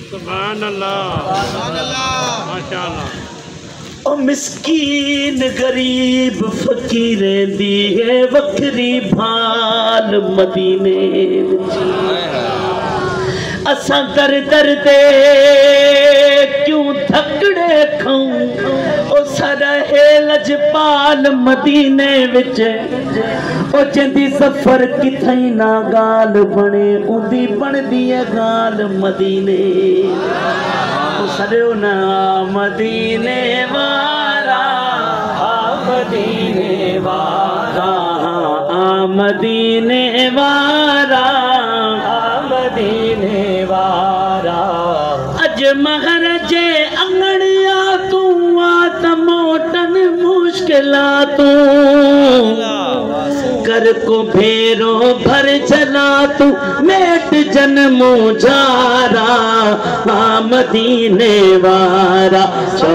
सुभान अल्लाह माशाअल्लाह। ओ मिस्कीन गरीब फकीर दी है वखरी भाल मदीने विच असा दर दर दे क्यों थकड़े खाऊं ओ सारा है लजपाल मदीने विच ओ जिंदी सफर किथई ना गाल बने उदी बनदी है गाल मदीने ओ सड़ो ना मदीने वारा मदीने वारा मदीने वारा मदीने वारा अज महरजे अंगड़िया तू आ मोटन मुश्किला तू कर को भेरो भर चला तू मेट जन्मो जारा मदीने वारा चो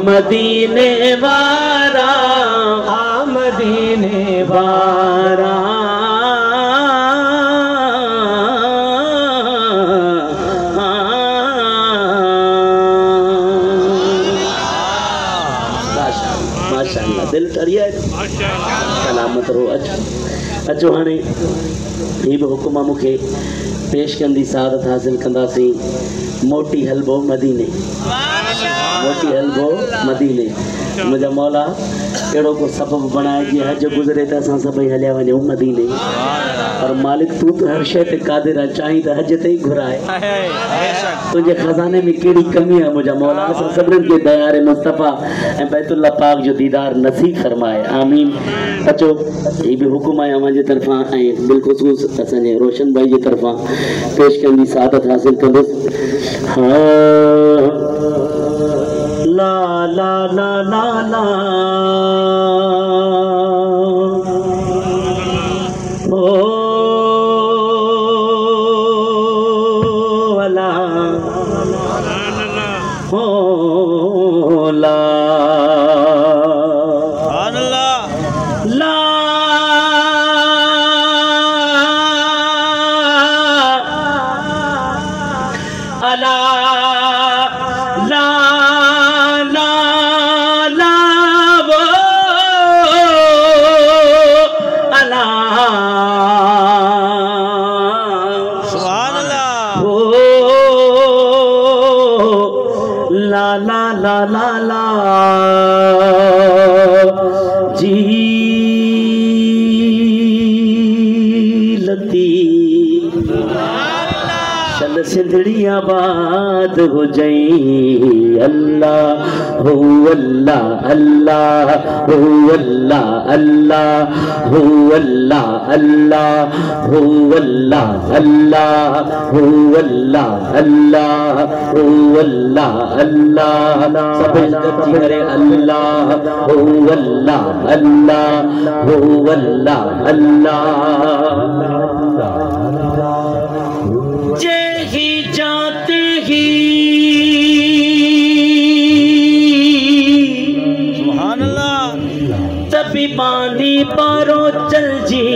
मदीने वारा मदीने वारा दिल तरिया सलामत रो अचो हाणे ही भी हुकुम मूंखे पेश कंदी सादत हासिल कंदासीं मोटी हलबो मदीने मोटी हलबो मदीने मुंहिंजा मौला अहिड़ो को सबब बनाए जीअं हज गुज़रे त असां सभई हलिया वञूं मदीने पर मालिक तू तो हर शइ ते क़ादिर आहे चाहीं त हज ते ई घुराए तुंहिंजे खज़ाने में कहिड़ी कमी आहे मुंहिंजा मौला असां सभिनीनि खे दयारे मुस्तफ़ा ऐं बैतुल्लाह पाक जो दीदार नसीब फरमाए आमीन। अचो ही भी हुकुम आहे अव्हां जे तरफ़ां ऐं बिलख़ुसूस असांजे रोशन भाई जे तरफ़ां पेश कंदी सादत हासिल कंदुसि हाँ ला ला ला ला ला ओ ला ओ ला ला अला ला ला ला ला ला जी लती चल सिंधड़ी आबाद हो जाई अल्लाह हो अल्लाह अल्लाह हो अल्लाह अल्लाह हो अल्लाह अल्लाह हो अल्लाह अल्लाह हो अल्लाह अल्लाह हो अल्लाह अल्लाह सब इज्जत करे अल्लाह हो अल्लाह अल्लाह हो अल्लाह अल्लाह जे ही जाते ही सुभान अल्लाह तभी बानी पारो चल जी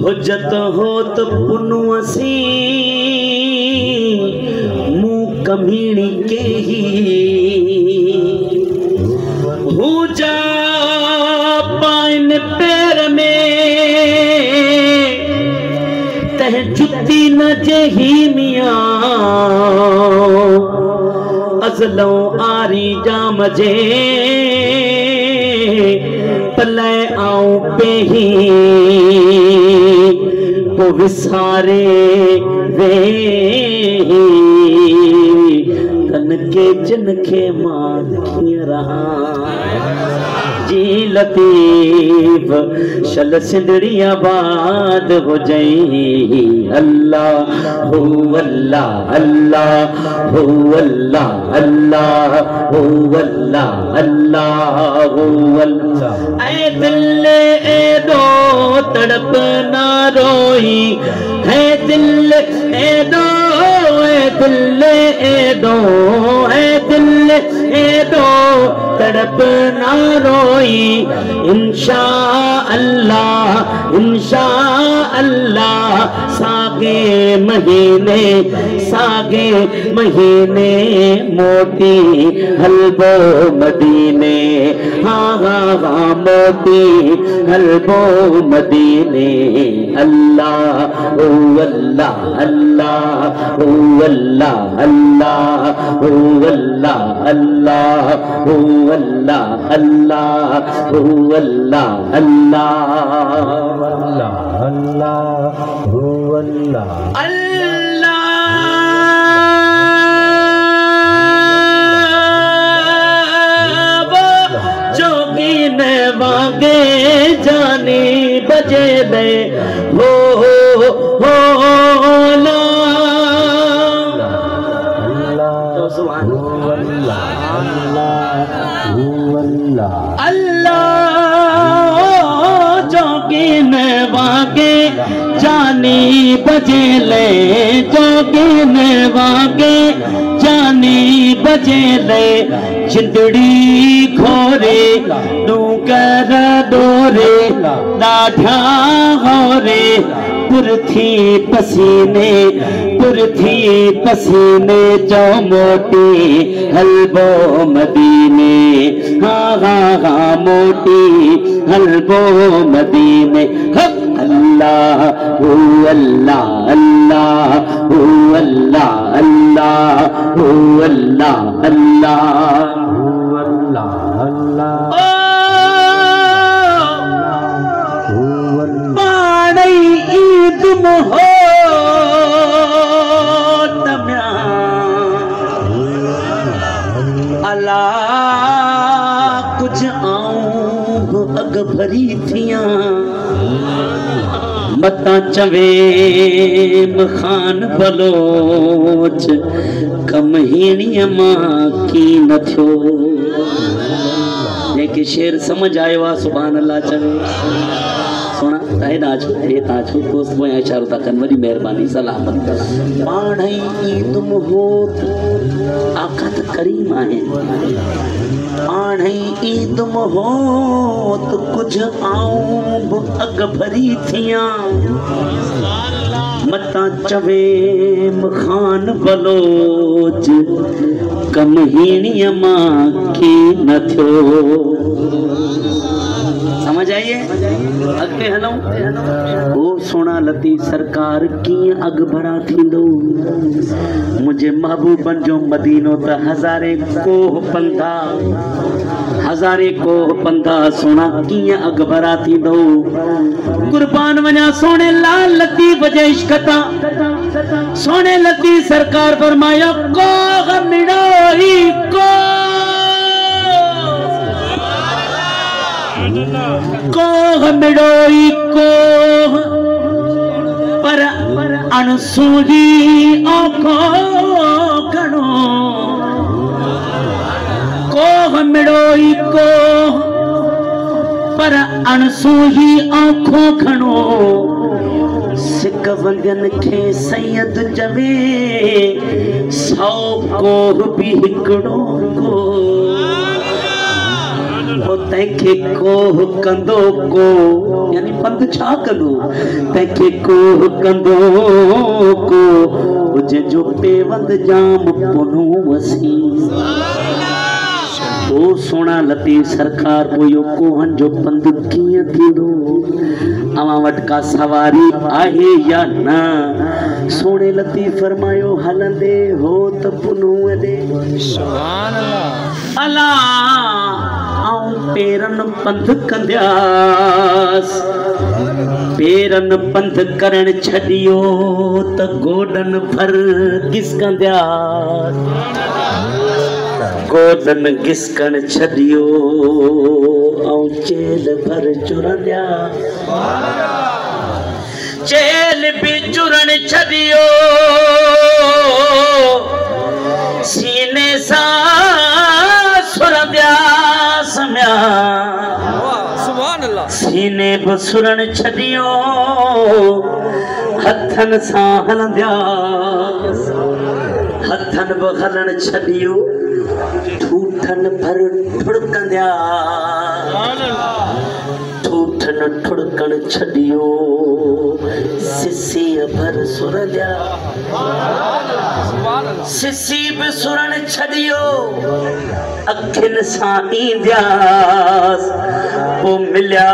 हुज्जत हो तो पुनु असी मुँह कमीनी के ही हो जा पाइन पैर में तह जुत्ती दीन जेही मियां अज़लों आरी जाम जे पले आऊं पेही वो विसारे वे कन के जिन के मां रहा जी लतीफ शल सिंधड़ी आबाद हो जाई अल्लाह हो अल्लाह अल्लाह हो अल्लाह अल्लाह हो अल्लाह अल्लाह हो अल्लाह ऐ दिल ए दो तड़प ना रोई है दिल ए दो ए दिल ए दो है दिल ए दो तड़प ना रोई इंशा अल्लाह सागे महीने मोती हलबो मदीने हाँ हाँ हाँ मोती हलबो मदीने अल्लाह ओ अल्लाह अल्लाह ओ अल्लाह अल्लाह ओ अल्लाह अल्लाह ओ अल्लाह अल्लाह ओ अल्लाह अल्लाह अल्लाह ओ अल्लाह अल्लाह जोगी ने वागे जाने बजे दे हो ला अल्लाह जोगी ने वागे जानी बजे ले जोगी ने वागे जानी बजे ले जिंदड़ी खोरे नू कर डोरे डाढ़ा होरे पुरथी पसीने जो मोटी हलबो मदीने हाँ हाँ हाँ मोटी हलबो मदीने अल्लाह ओ अल्लाह अल्लाह ओ अल्लाह अल्लाह ओ अल्लाह अल्लाह ओ अल्लाह अल्लाह तुम हो तम्या अल्लाह कुछ आऊं अग भरी थियां मता चवे मखान बलोच कमहीणीअ मां की न थियो जेके शेर समझ आयो आहे सुभान अल्लाह चवे सोना ताए नाचो हे ताचो दोस्त वो इशारो ता कन वरी मेहरबानी सलामत पाणई ईद मोहत आका त करीम आहे पाणई ईद मोहत कुछ आऊं अग भरी थियां मता चवे मखान बलोच कमहीणीअ मां की न थियो समझ आइए अगे हलो ओ सोना लती सरकार की अग भरा थींदो मुझे महबूबन जो मदीनो त हजारे कोह पंधा सोना की अग भरा थींदो कुर्बान वञा सोने लाल लती वजे इश्कता सोने लती सरकार फरमाया कोह मिड़ोई कोह मिड़ोई कोह पर अणसूजी आँखो घणो कोह मिड़ोई कोह पर अणसूजी आँखो घणो सिक वंगन खे सैयद चवे 100 कोह भी हिकड़ो को तैखे कोह कंदो को यानी पंध छा कंदो तैखे कोह कंदो को जो पेवंद जाम पुनो वसी ओ सोना लतीफ़ सरकार को यो कोहन जो पंध कीअं थींदो अवां वटि का सवारी आहे या न सोने लतीफ़ फरमायो हलंदे हो त पुनूअ ॾे सुभान अल्लाह अला आऊं पेरनि पंध कंदियास पेरनि पंध करण छॾियो त गोॾनि भर गिसकंदियास गोॾनि गिसकण छॾियो ऐं चेल भर चुरंदिया चेल बि चुरण छॾियो सीने सां सुरंदिया सम्या सुभान अल्लाह सीने बि सुरण छॾियो हथनि सां हलंदिया हथनि बि हलण छॾियो ठूठनि भर ठुड़कंदिया ठूठनि ठुड़कण छॾियो सिसीअ भर सुरंदिया सिसी बि सुरण छॾियो अखियुनि सां ईंदियास पोइ मिलिया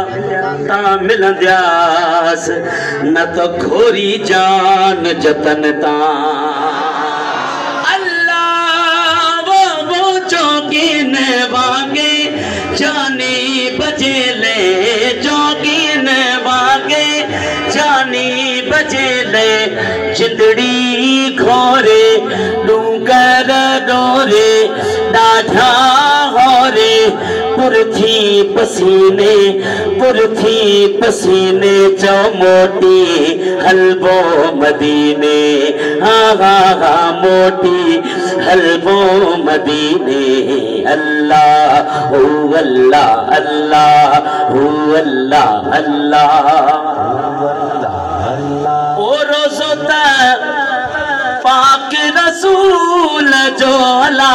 तां मिलंदियास न त घोरी जान जतन तां जोगीन वागे जानी बजेले जोगीन वागे जानी बजेले जिंदड़ी घोरे डूंगर डोरे डाढ़ा होरे पुरथी पसीने चो मोटी हलबो मदीने हा मोटी हलबो मदीने अल्लाह हू अल्लाह अल्लाह हू अल्लाह अल्लाह ओ रोज़ो त पाक रसूल जो ला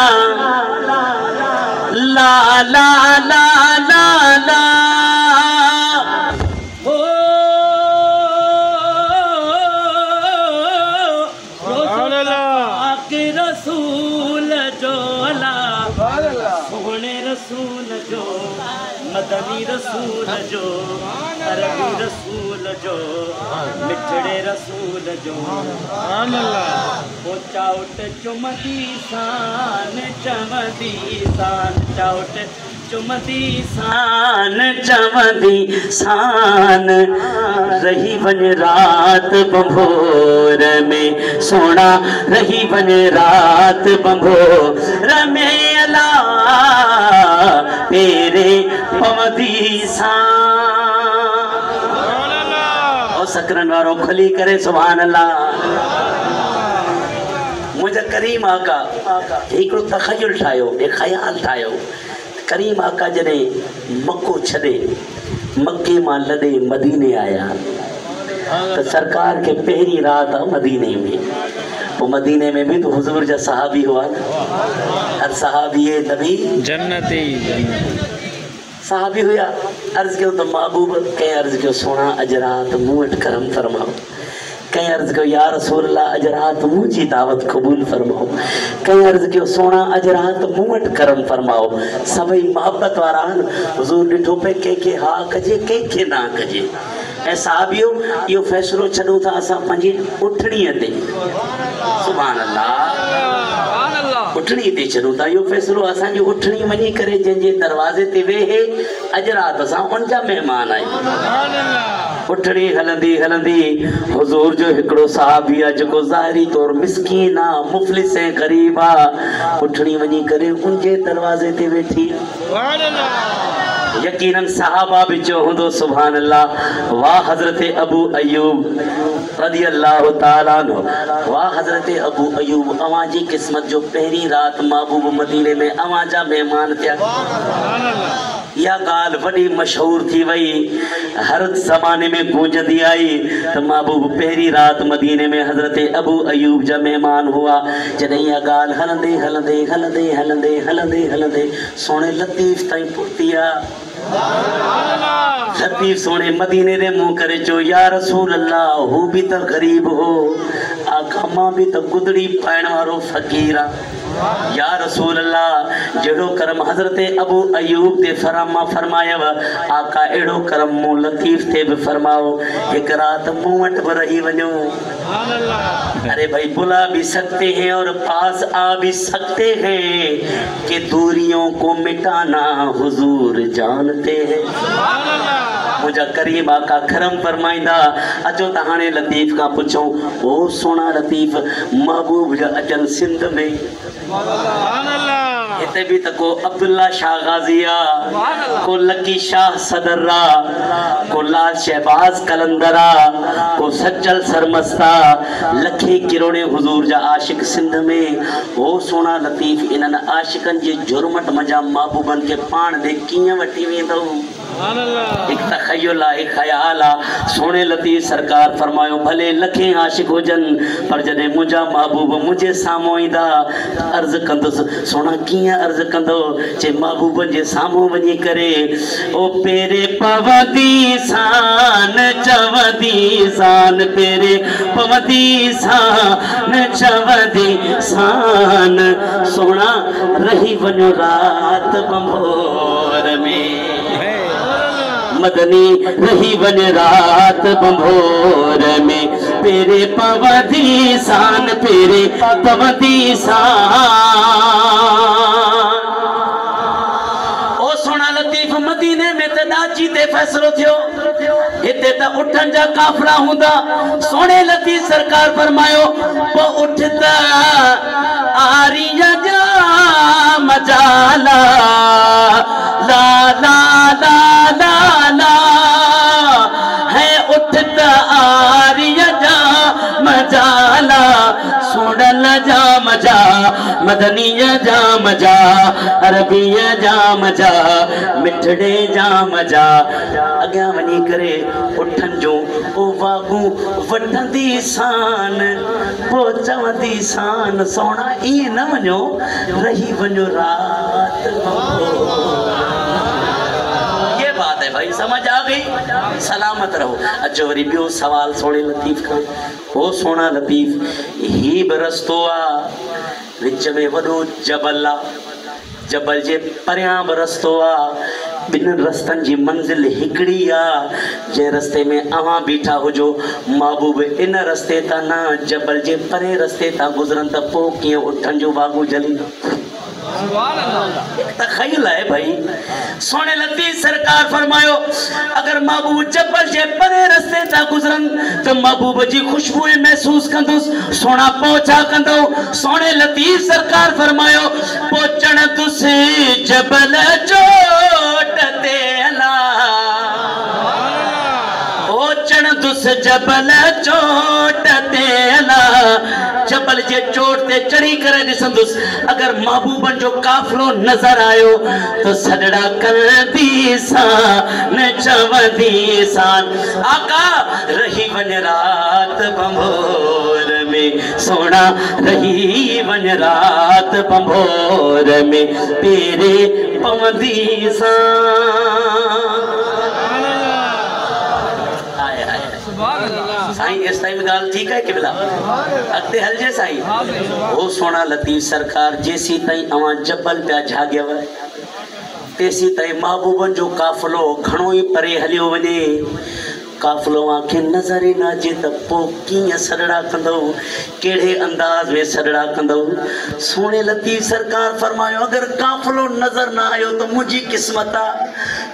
ला ला ला ला ला मदनी रसूल जो अरबी रसूल जो मिठड़े रसूल जो चाउट चुमदी शान चमदी शान चाउट चुमदी शान चमदी शान रही वञ रात बंभोर में सोना रही वञ रात बंभोर में अला तेरे पवदी और सकरन वारो खली करे सुभान अल्लाह मुझे करीम आका हिकिड़ो तखयुल ठायो एक ख्याल ठायो करीम आका जने मक्को छॾे मक्के मां लॾे मदीने आया तो सरकार के पहरी रात मदीने में वो मदीने में भी तो हुजूर जा सहाबी हुआ हर सहाबी नबी जन्नती सहाबी हुआ अर्ज क्यों तो महबूब कहीं अर्ज क्यों सोना अजरात मुँह करम फरमाओ कहीं अर्ज क्यों या रसूल अल्लाह अजरात मुँह जी दावत कबूल फरमाओ कहीं अर्ज क्यों सोना अजरात मुँह करम फरमाओ सभई मोहब्बत वारा हुजूर ॾिठो पे के हा कजे के ना कजे ऐं साहबियो यो फैसलो छॾो था असां पंहिंजी उठणीअ ते सुभान अल्लाह उठणी ते छॾो था यो फैसलो असांजी उठणी वञी करे जंहिंजे दरवाज़े ते वेहे अजरात असां उनजा महिमान आहियूं उठणी हलंदी हलंदी हुजूर जो हिकिड़ो साहबी आहे जेको ज़ाहिरी तौर मिस्कीन आहे मुफ़लिस ऐं ग़रीब आहे उठणी वञी करे उनजे दरवाज़े ते वेठी यकीनन सहाबा भी जो होंदो सुभान अल्लाह वाह हजरत अबू अयूब रज़ी अल्लाह ताला अन्हु वाह हजरत अबू अयूब अवां जी किस्मत जो पहरी रात महबूब मदीने में अवां जा मेहमान थिया या गाल वडी मशहूर थी वही हर जमाने में गूंजदी आई तो महबूब पहरी रात मदीने में हजरत अबू अयूब जा मेहमान हुआ जॾहिं या गाल हलंदे हलंदे हलंदे हलंदे हलंदे हलंदे सोने लतीफ ताईं पहुती आहे लतीफ सोने मदीने दे मुंह करे चो या रसूल अल्लाह हू भी तो गरीब हो आखा मां भी तो गुदड़ी पाइण वारो फकीर आ या रसूल अल्लाह जड़ो करम हजरत अबू अयूब ते फरमायव आका एड़ो करम मु लतीफ ते भी फरमाओ एक रात मुंह वट भी रही वनो। अरे भाई बुला भी सकते हैं और पास आ भी सकते हैं कि दूरियों को मिटाना हुजूर जानते हैं। मुझा करीम आका खरम फरमाइंदा अचो त हाणे लतीफ का पुछो ओ सोना लतीफ महबूब जा अचन सिंध में इते भी त को अब्दुल्ला शाह गाजिया को लकी शाह सदर्रा को लाल शहबाज कलंदरा को सज्जल सरमस्ता लखे किरोने हुजूर जा आशिक सिंध में। ओ सोना लतीफ इनन आशिकन जे जुर्मट मजा महबूबन के पान दे किए वठी वेंदो। एक तखय्युल एक ख्याल सोने लतीफ सरकार फरमायो भले लखे आशिक हुजन पर जदे मुझा महबूब मुझे सामो ईंदा अर्ज कंदुस सोना किए अर्ज कंदो चे महबूब जे सामो वनी करे ओ पेरे पवदी सान चवदी सान पेरे पवदी सान चवदी सान सोना रही वनो रात बंभोर में मदनी रही वन रात बंभोर में पेरे पवदी सान पेरे पवदी सान। ओ सोना लतीफ मदीने में त दाची ते फैसलो थियो हिते त उठन जा काफला हुंदा। सोने लतीफ सरकार फरमायो वो उठता आरिया जा मजाला ला ला ला ला ला है उठता आरिया जा मजाला सोडल जा मजा मदनिया जा मजा अरबिया जा मजा मिठड़े जा मजा अग्या वनी करे उठन जो ओ वागू वठंदी सान वो चवंदी सान सोना ई न वञो रही वञो रात। ये बात है भाई समझ आ गई सलामत रहो। अचो वरी बियो सवाल सोने लतीफ का ओ सोना लतीफ ही बरस्तो आ विच में वडो जबल आ जबल जे परियां बरस्तो आ बिन रस्तन जी मंजिल हिकड़ी आ जे रस्ते में अवां बीठा हुजो महबूब इन रस्ते ता ना जबल जे परे रस्ते ता गुजरन त पो किए उठन जो बागू जली तखय्युल है भाई। सोने लतीफ सरकार फरमायो अगर महबूब जबल जे परे रस्ते ता गुजरन तो महबूब जी खुशबू महसूस कंदुस सोना पहुंचा कंदो। सोने लतीफ सरकार फरमायो पहुंचण तुस जबल चोट ते अला पहुंचण तुस जबल चोट ते अला जबल जे चोट ते चढ़ी करे दिसंदुस अगर महबूबन जो काफलो नजर आयो तो सदड़ा करदी सान चवदी सान आका रही वन रात बंभोर में सोना रही वन रात बंभोर में तेरे पवदी सान। साईं इस टाइम गाल ठीक है किबला अगते हल जे साईं ओ सोना लतीफ सरकार जेसी ताई अवा जबल पे झाग्यव तेसी ताई महबूबन जो काफलो घणो ही परे हलियो वने काफलो आंखे नजर ही ना जे त पो कीअं सड़ड़ा कंदो केड़े अंदाज में सड़ड़ा कंदो। सोने लतीफ सरकार फरमायो अगर काफलो नजर ना आयो तो मुझी किस्मत आ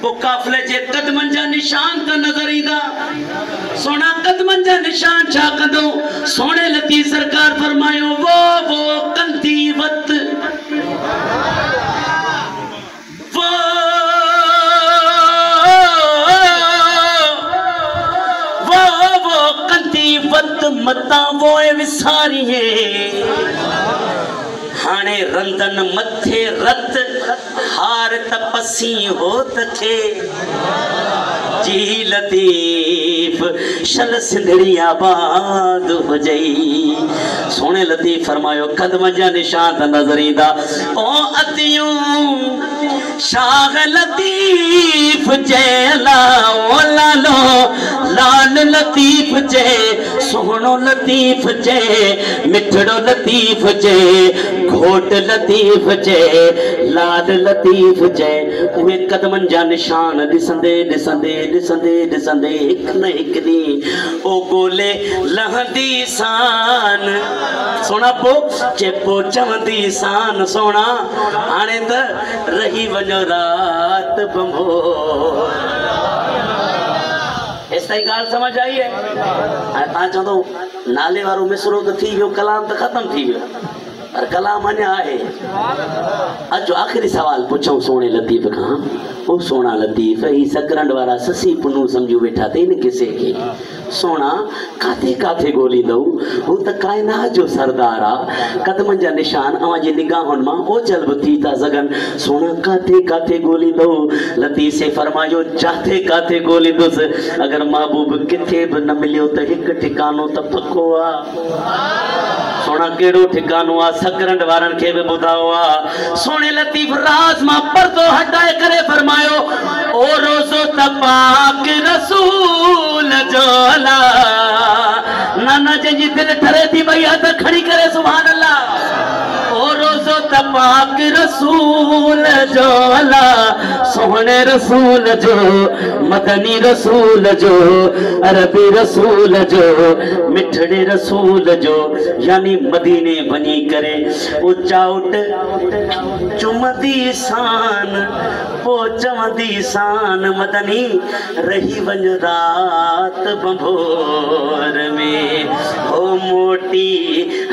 वो काफले जे कदमन जा निशान त नजर ईंदा सोना कदमन जा निशान छा कंदो। सोने लतीफ सरकार फरमायो वो कंदी वत वत मता वो विसारिए हाणे रंदन मथे रत हार तपसी हो तखे जी लतीफ शल सिंधड़ी आबाद हो जई। सोने लतीफ फरमायो कदम जा निशान नजर ईंदा ओ अतियूं शाह लतीफ जैला ओ लालो लाल लतीफ जे सोहणो लतीफ जे मिठड़ो लतीफ जे घोट लतीफ जे लाल लतीफ जे उहे कदमन जा निशान ॾिसंदे ॾिसंदे ॾिसंदे ॾिसंदे हिक न हिक ॾींहुं ओ गोले लहंदी सान सोना पो चेपो चवंदी सान सोना हाणे त रही वञो रात बंभो इस ताईं ॻाल्हि समझ आई है हाणे तव्हां चवंदो नाले वारो मिसरो त थी वियो कलाम त ख़त्म थी वियो पर कलाम अञा आहे अचो आख़िरी सवाल पुछूं सोने लतीफ़ खां ओ सोना लतीफ़ ही सकरंड वारा ससी पुनू सम्झू वेठा ते इन किसे के सोना काथे काथे गोली दऊ वो त कायनात जो सरदार आ कदमन जा निशान अवां जी निगाहुन मां ओचल बि थी था सघन सोना काथे काथे गोली दऊ लतीफ़ से फरमायो जाथे काथे गोली दुस अगर महबूब किथे भी न मिलियो त हिक ठिकानो त पक्को आ सोना केड़ो ठिकानो आ सकरंड वारन के भी बुधाओ आ सोने लतीफ़ राज मां पर्दो हटाए करे फरमायो ओ रोज़ो त पाक रसूल जो नाना जी दिल ठरे थी भई हथ खड़ी करे सुभान अल्लाह ओ रोज़ो त पाक रसूल जो अल्लाह सोहणे रसूल जो मदनी रसूल जो अरबी रसूल जो मिठड़े रसूल जो यानी मदीने वनी करे उचाउट चुमदी शान पो चवंदी शान मदनी रही वञ रात बंभोर में ओ मोटी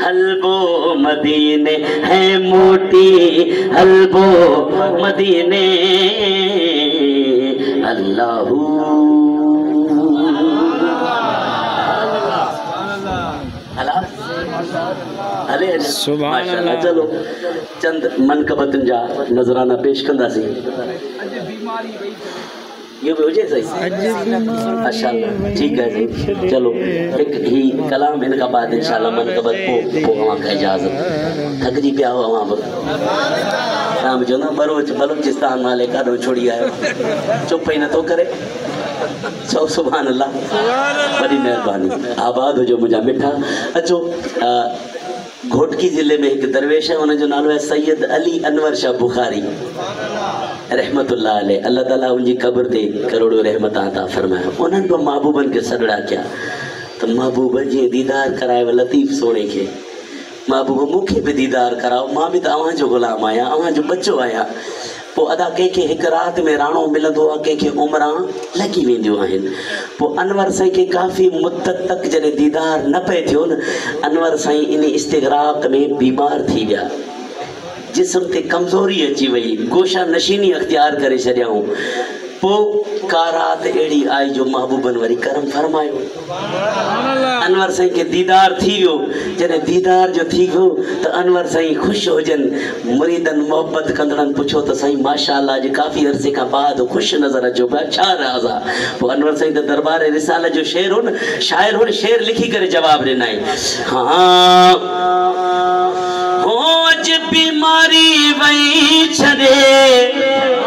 हलबो मदीने है मोटी हलबो मदीने अल्लाहू अरे माशाअल्लाह चलो चंद मनकबतन जा नजराना पेश कंदासी ये भी हो जाए सही माशाअल्लाह ठीक है सही चलो एक ही कलाम इनका बाद इंशाल्लाह मनकबत को वहाँ का इजाजत थक जी पिया हो वहाँ पर नाम जो ना बलूचिस्तान वाले का दो छोड़ी आयो चुप ही न तो करे सो सुभान अल्लाह बड़ी मेहरबानी आबाद हो जो मुझा मिठा अचो घोटकी जिले में एक दरवेश है उनजो नालो है सैयद अली अनवर शाह बुखारी रहमतुल्लाह अलैह अल्लाह ताला उनकी कब्र ते करोड़ों रहमत अता फरमाया उन्हनि भी महबूबन के सदड़ा किया तो महबूब जी दीदार कराए लतीफ़ सोने के महबूब मूंखे भी दीदार कराओ मां भी तो अवां जो गुलाम आया अवां जो बच्चो आया पो अदा कंहिंखे हिक रात में राणो मिलंदो आहे कंहिंखे उमरां लगी वेंदियूं आहिनि पो अनवर साईं के काफ़ी मुद्दत तक जॾहिं दीदार न पए थियो न अनवर साईं इन इस्तिग़राक़ में बीमार थी विया जिस्म ते कमज़ोरी अची वई गोशा नशीनी अख्तियार करे छॾियाऊं पो का रात अहिड़ी आई जो महबूबन वरी करम फरमायो अनवर साईं के दीदार थी वियो जॾहिं दीदार जो थी वियो त अनवर साईं ख़ुशि हुजनि मुरीदन मोहब्बत कंदड़नि पुछो त साईं माशाअल्लाह अॼु काफ़ी अरसे खां बाद ख़ुशि नज़र अचो पिया छा राज़ आहे पोइ अनवर साईं त दरबार रिसाल जो शेर हो न शाइर हो शेर लिखी करे जवाब ॾिनई हाँ हो अॼु बीमारी वई छॾे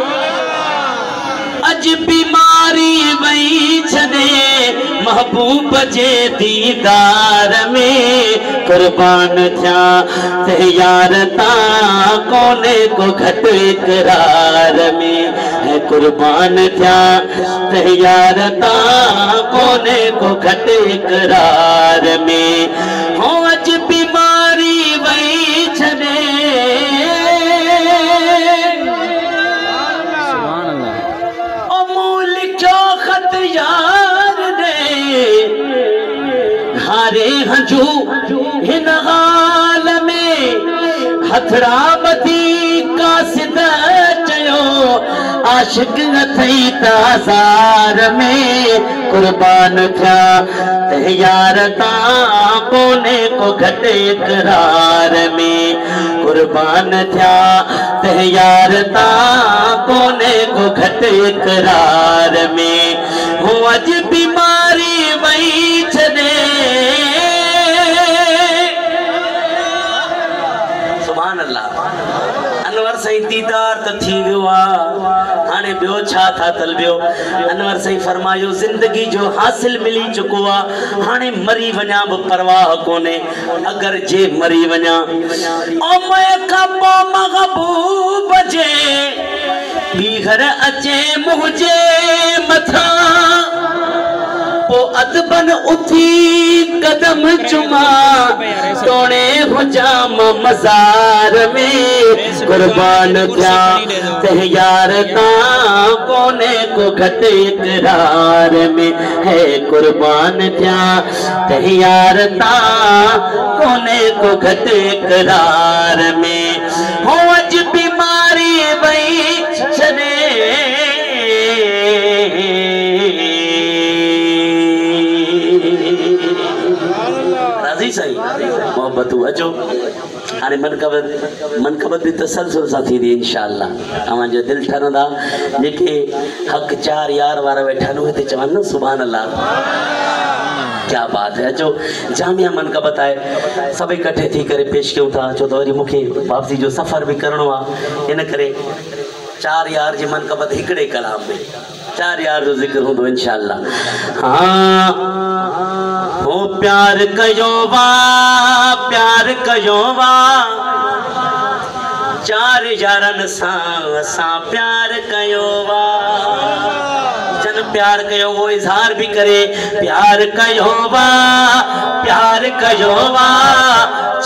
अज बीमारी वही छदे महबूब जे दीदार में कुर्बान थिया ते यार ता कोने को घट इकरार में है कुर्बान थिया ते यार ता कोने को घट इकरार में हो अज बीमारी वही छदे हारे हंजू हिन हाल में हथड़ा बदी कासिद चयो आशिक अथई ताज़ार में कुर्बान थिया ते यार ता कोने को घट इकरार में कुर्बान थिया ते यार ता कोने को घट इकरार में हो अज बीमारी वही छदे सुभान अल्लाह अनवर साईं दीदार त थी वियो आहे हाणे हाणे बियो छा था तलबियो अनवर सही फरमायो जिंदगी जो हासिल मिली चुको आ हाणे मरी वञा बि परवाह कोने अगर जे मरी वञा ओ मैं कबो महबूब जे बीहर अचे मुझे मथा पो अदबन उथी कदम चुमा तोड़े हो जाम मजार में कुर्बान क्या तह यार ता कोने को घट इकरार में है कुर्बान क्या तह यार ता कोने को घट इकरार में हो अज बीमारी वही छने सही मोहब्बत अचो हाणे मनकबत भी तसलसल सां थींदी इंशाअल्लाह तव्हांजो दिलि ठरंदा जेके हक़ चार यार वारा वेठा आहिनि उहे चवनि न सुभान अल्लाह क्या बात है अचो जामिया मनकबत आहे सभई इकट्ठे थी करे पेश कयूं था छो त वरी मूंखे वापसी जो सफ़र बि करिणो आहे इन करे चार यार जी मनकबत हिकिड़े कलाम में चार यार जो जिक्र होंदो इंशाअल्लाह हाँ हो प्यार कयो वा चार यारन सां प्यार कयो वा जन प्यार कयो वो इजहार भी करे प्यार कयो वा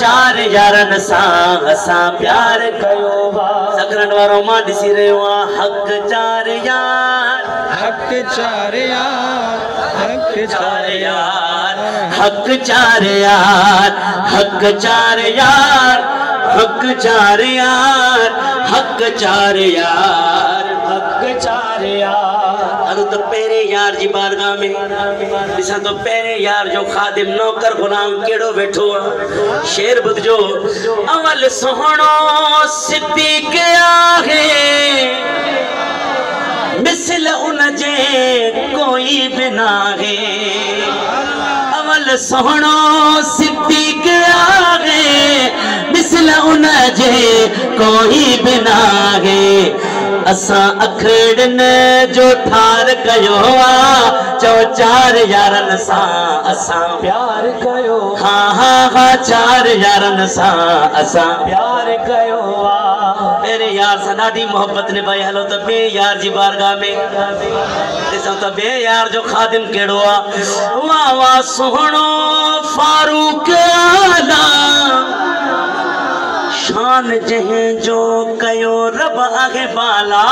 चार यारन सां प्यार कयो वा सगरन वारो मां ॾिसी रहियो आ हक़ चार यार हक़ चार यार हक़ चार यार हक़ चार यार हक़ चार यार हक़ चार यार हक़ चार यार अनु तो पेरे यार जी बारगाह में ॾिसां तो पेरे यार जो खादिम नौकर गुलाम केड़ो बैठो शेर बुधजो अवल सोहणो सिद्दीक़ आहे मिसल उन जे कोई भी नाहे अवल सोहणो सिद्दीक़ आहे मिसल उन जे कोई भी नाहे असां अखड़न जो ठार कयो चो चार यारन सां असां प्यार कयो हाँ चार यारन सां असां प्यार कयो मेरे यार सां ॾाढी मोहब्बत निभाई हलो त बे यार जी बारगाह में ॾिसूं त बे यार जो खादिम कहिड़ो आहे वाह वाह सुहिणो फारूक आला शान जहीं जो कयो रब आहे बाला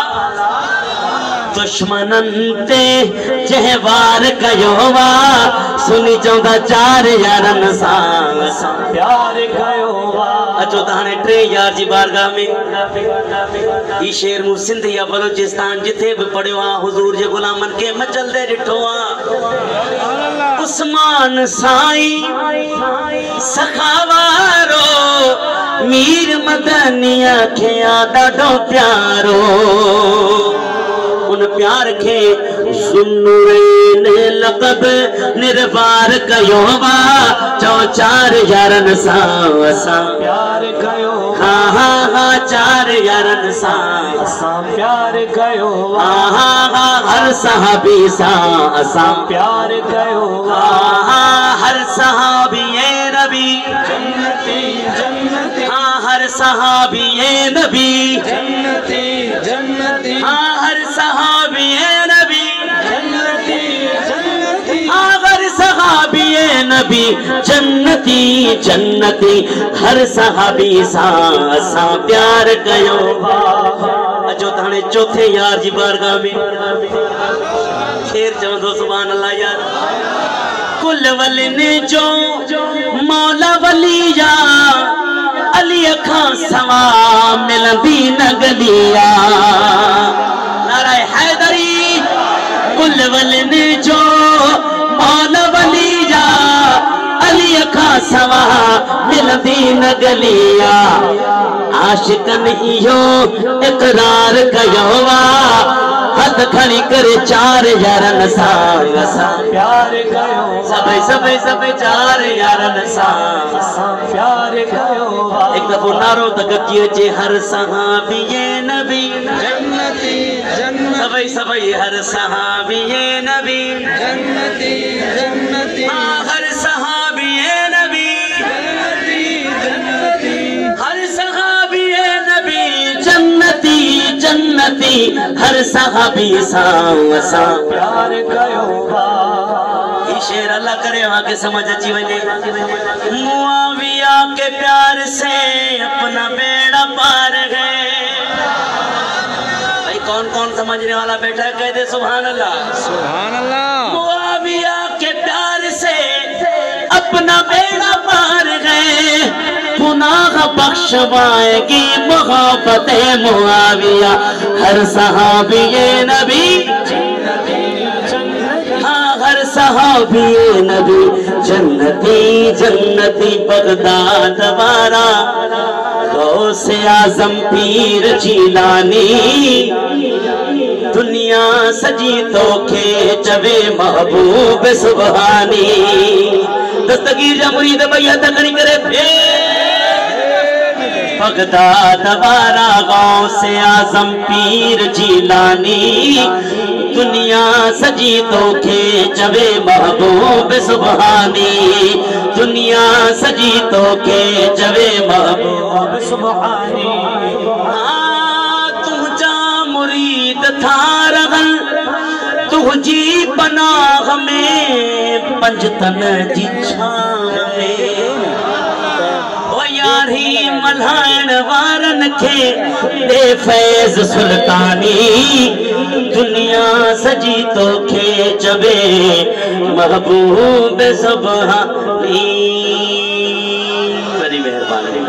दुश्मनन ते जह वार कयो वा सुनी चौंदा चार यारन सां प्यार कयो वा अचो त हाणे टे यार जी बारगाह में ई शेर मु सिंध या बलोचिस्तान जिथे भी पढ़ियो आ हुजूर जे गुलामन के मचलदे ॾिठो आ उस्मान साईं सखावारो मीर मदनिया खे ॾाढो प्यारो उन प्यार के सुन्नूरैन लक़ब निर्वार कयो वा चो चार यारन सां असां प्यार कयो हाँ चार यारन सां असां प्यार कयो हाँ हर सहाबी सां असां प्यार कयो हाँ हर सहाबी ए नबी जन्नती जन्नती हाँ हर सहाबी ए नबी जन्नती जन्नती हाँ हर सहाबी ए नबी जन्नती जन्नती हाँ हर सहाबी ए नबी जन्नती जन्नती हर सहाबी सां असां प्यार कयो अचो त हाणे चौथे यार जी बारगाह में शेर चवंदो सुभान अल्लाह यार कुल वलिन जो मौला वलिया अली खां सवा मिलंदी न गलिया नाराए हैदरी कुल वलिन जो मौला वलिया अली खां सवा मिलंदी न गलिया आशिकन इहो इकरार कयो हथ खड़ी करे चार यारन सां असां प्यार कयो सभई सभई सभई चार यारन सां असां प्यार कयो एक दफ़ो नारो त गजी अचे हर सहाबी नबी जन्नती जन्नती भाई सभी हर सहाबी नबी जन्नती जन्नती हर सहाबी नबी जन्नती हर सहाबी नबी जन्नती जन्नती हर सहाबी सां प्यार कयो शेर अल्लाह करे वहां के समझ अची वने मुआविया के प्यार से अपना बेड़ा पार गए। भाई कौन कौन समझने वाला बैठा है कह दे सुभान अल्लाह। सुभान अल्लाह। मुआविया के प्यार से अपना बेड़ा पार गए गुनाह बख्शवाएगी मोहब्बत मुआविया हर सहाबी नबी हर सहाबी नबी जन्नती जन्नती बगदाद वारा गौसे आजम पीर जीलानी दुनिया सजी तो खे चवे महबूब सुबहानी दस्तगीर जा मुरीद भैया तकड़ी करे बगदाद वारा गौसे आजम पीर जीलानी दुनिया सजी तो खे चवे महबूब सुबहानी दुनिया सजी तो खे चवे महबूब सुबहानी तुझा मुरीद था रगल तुझी पनाह में पंजतन जी छान में यारी मल्हाइण वारन खे दे फैज़ सुल्तानी दुनिया सजी तो खे चवे महबूब सुबहानी। बड़ी मेहरबानी।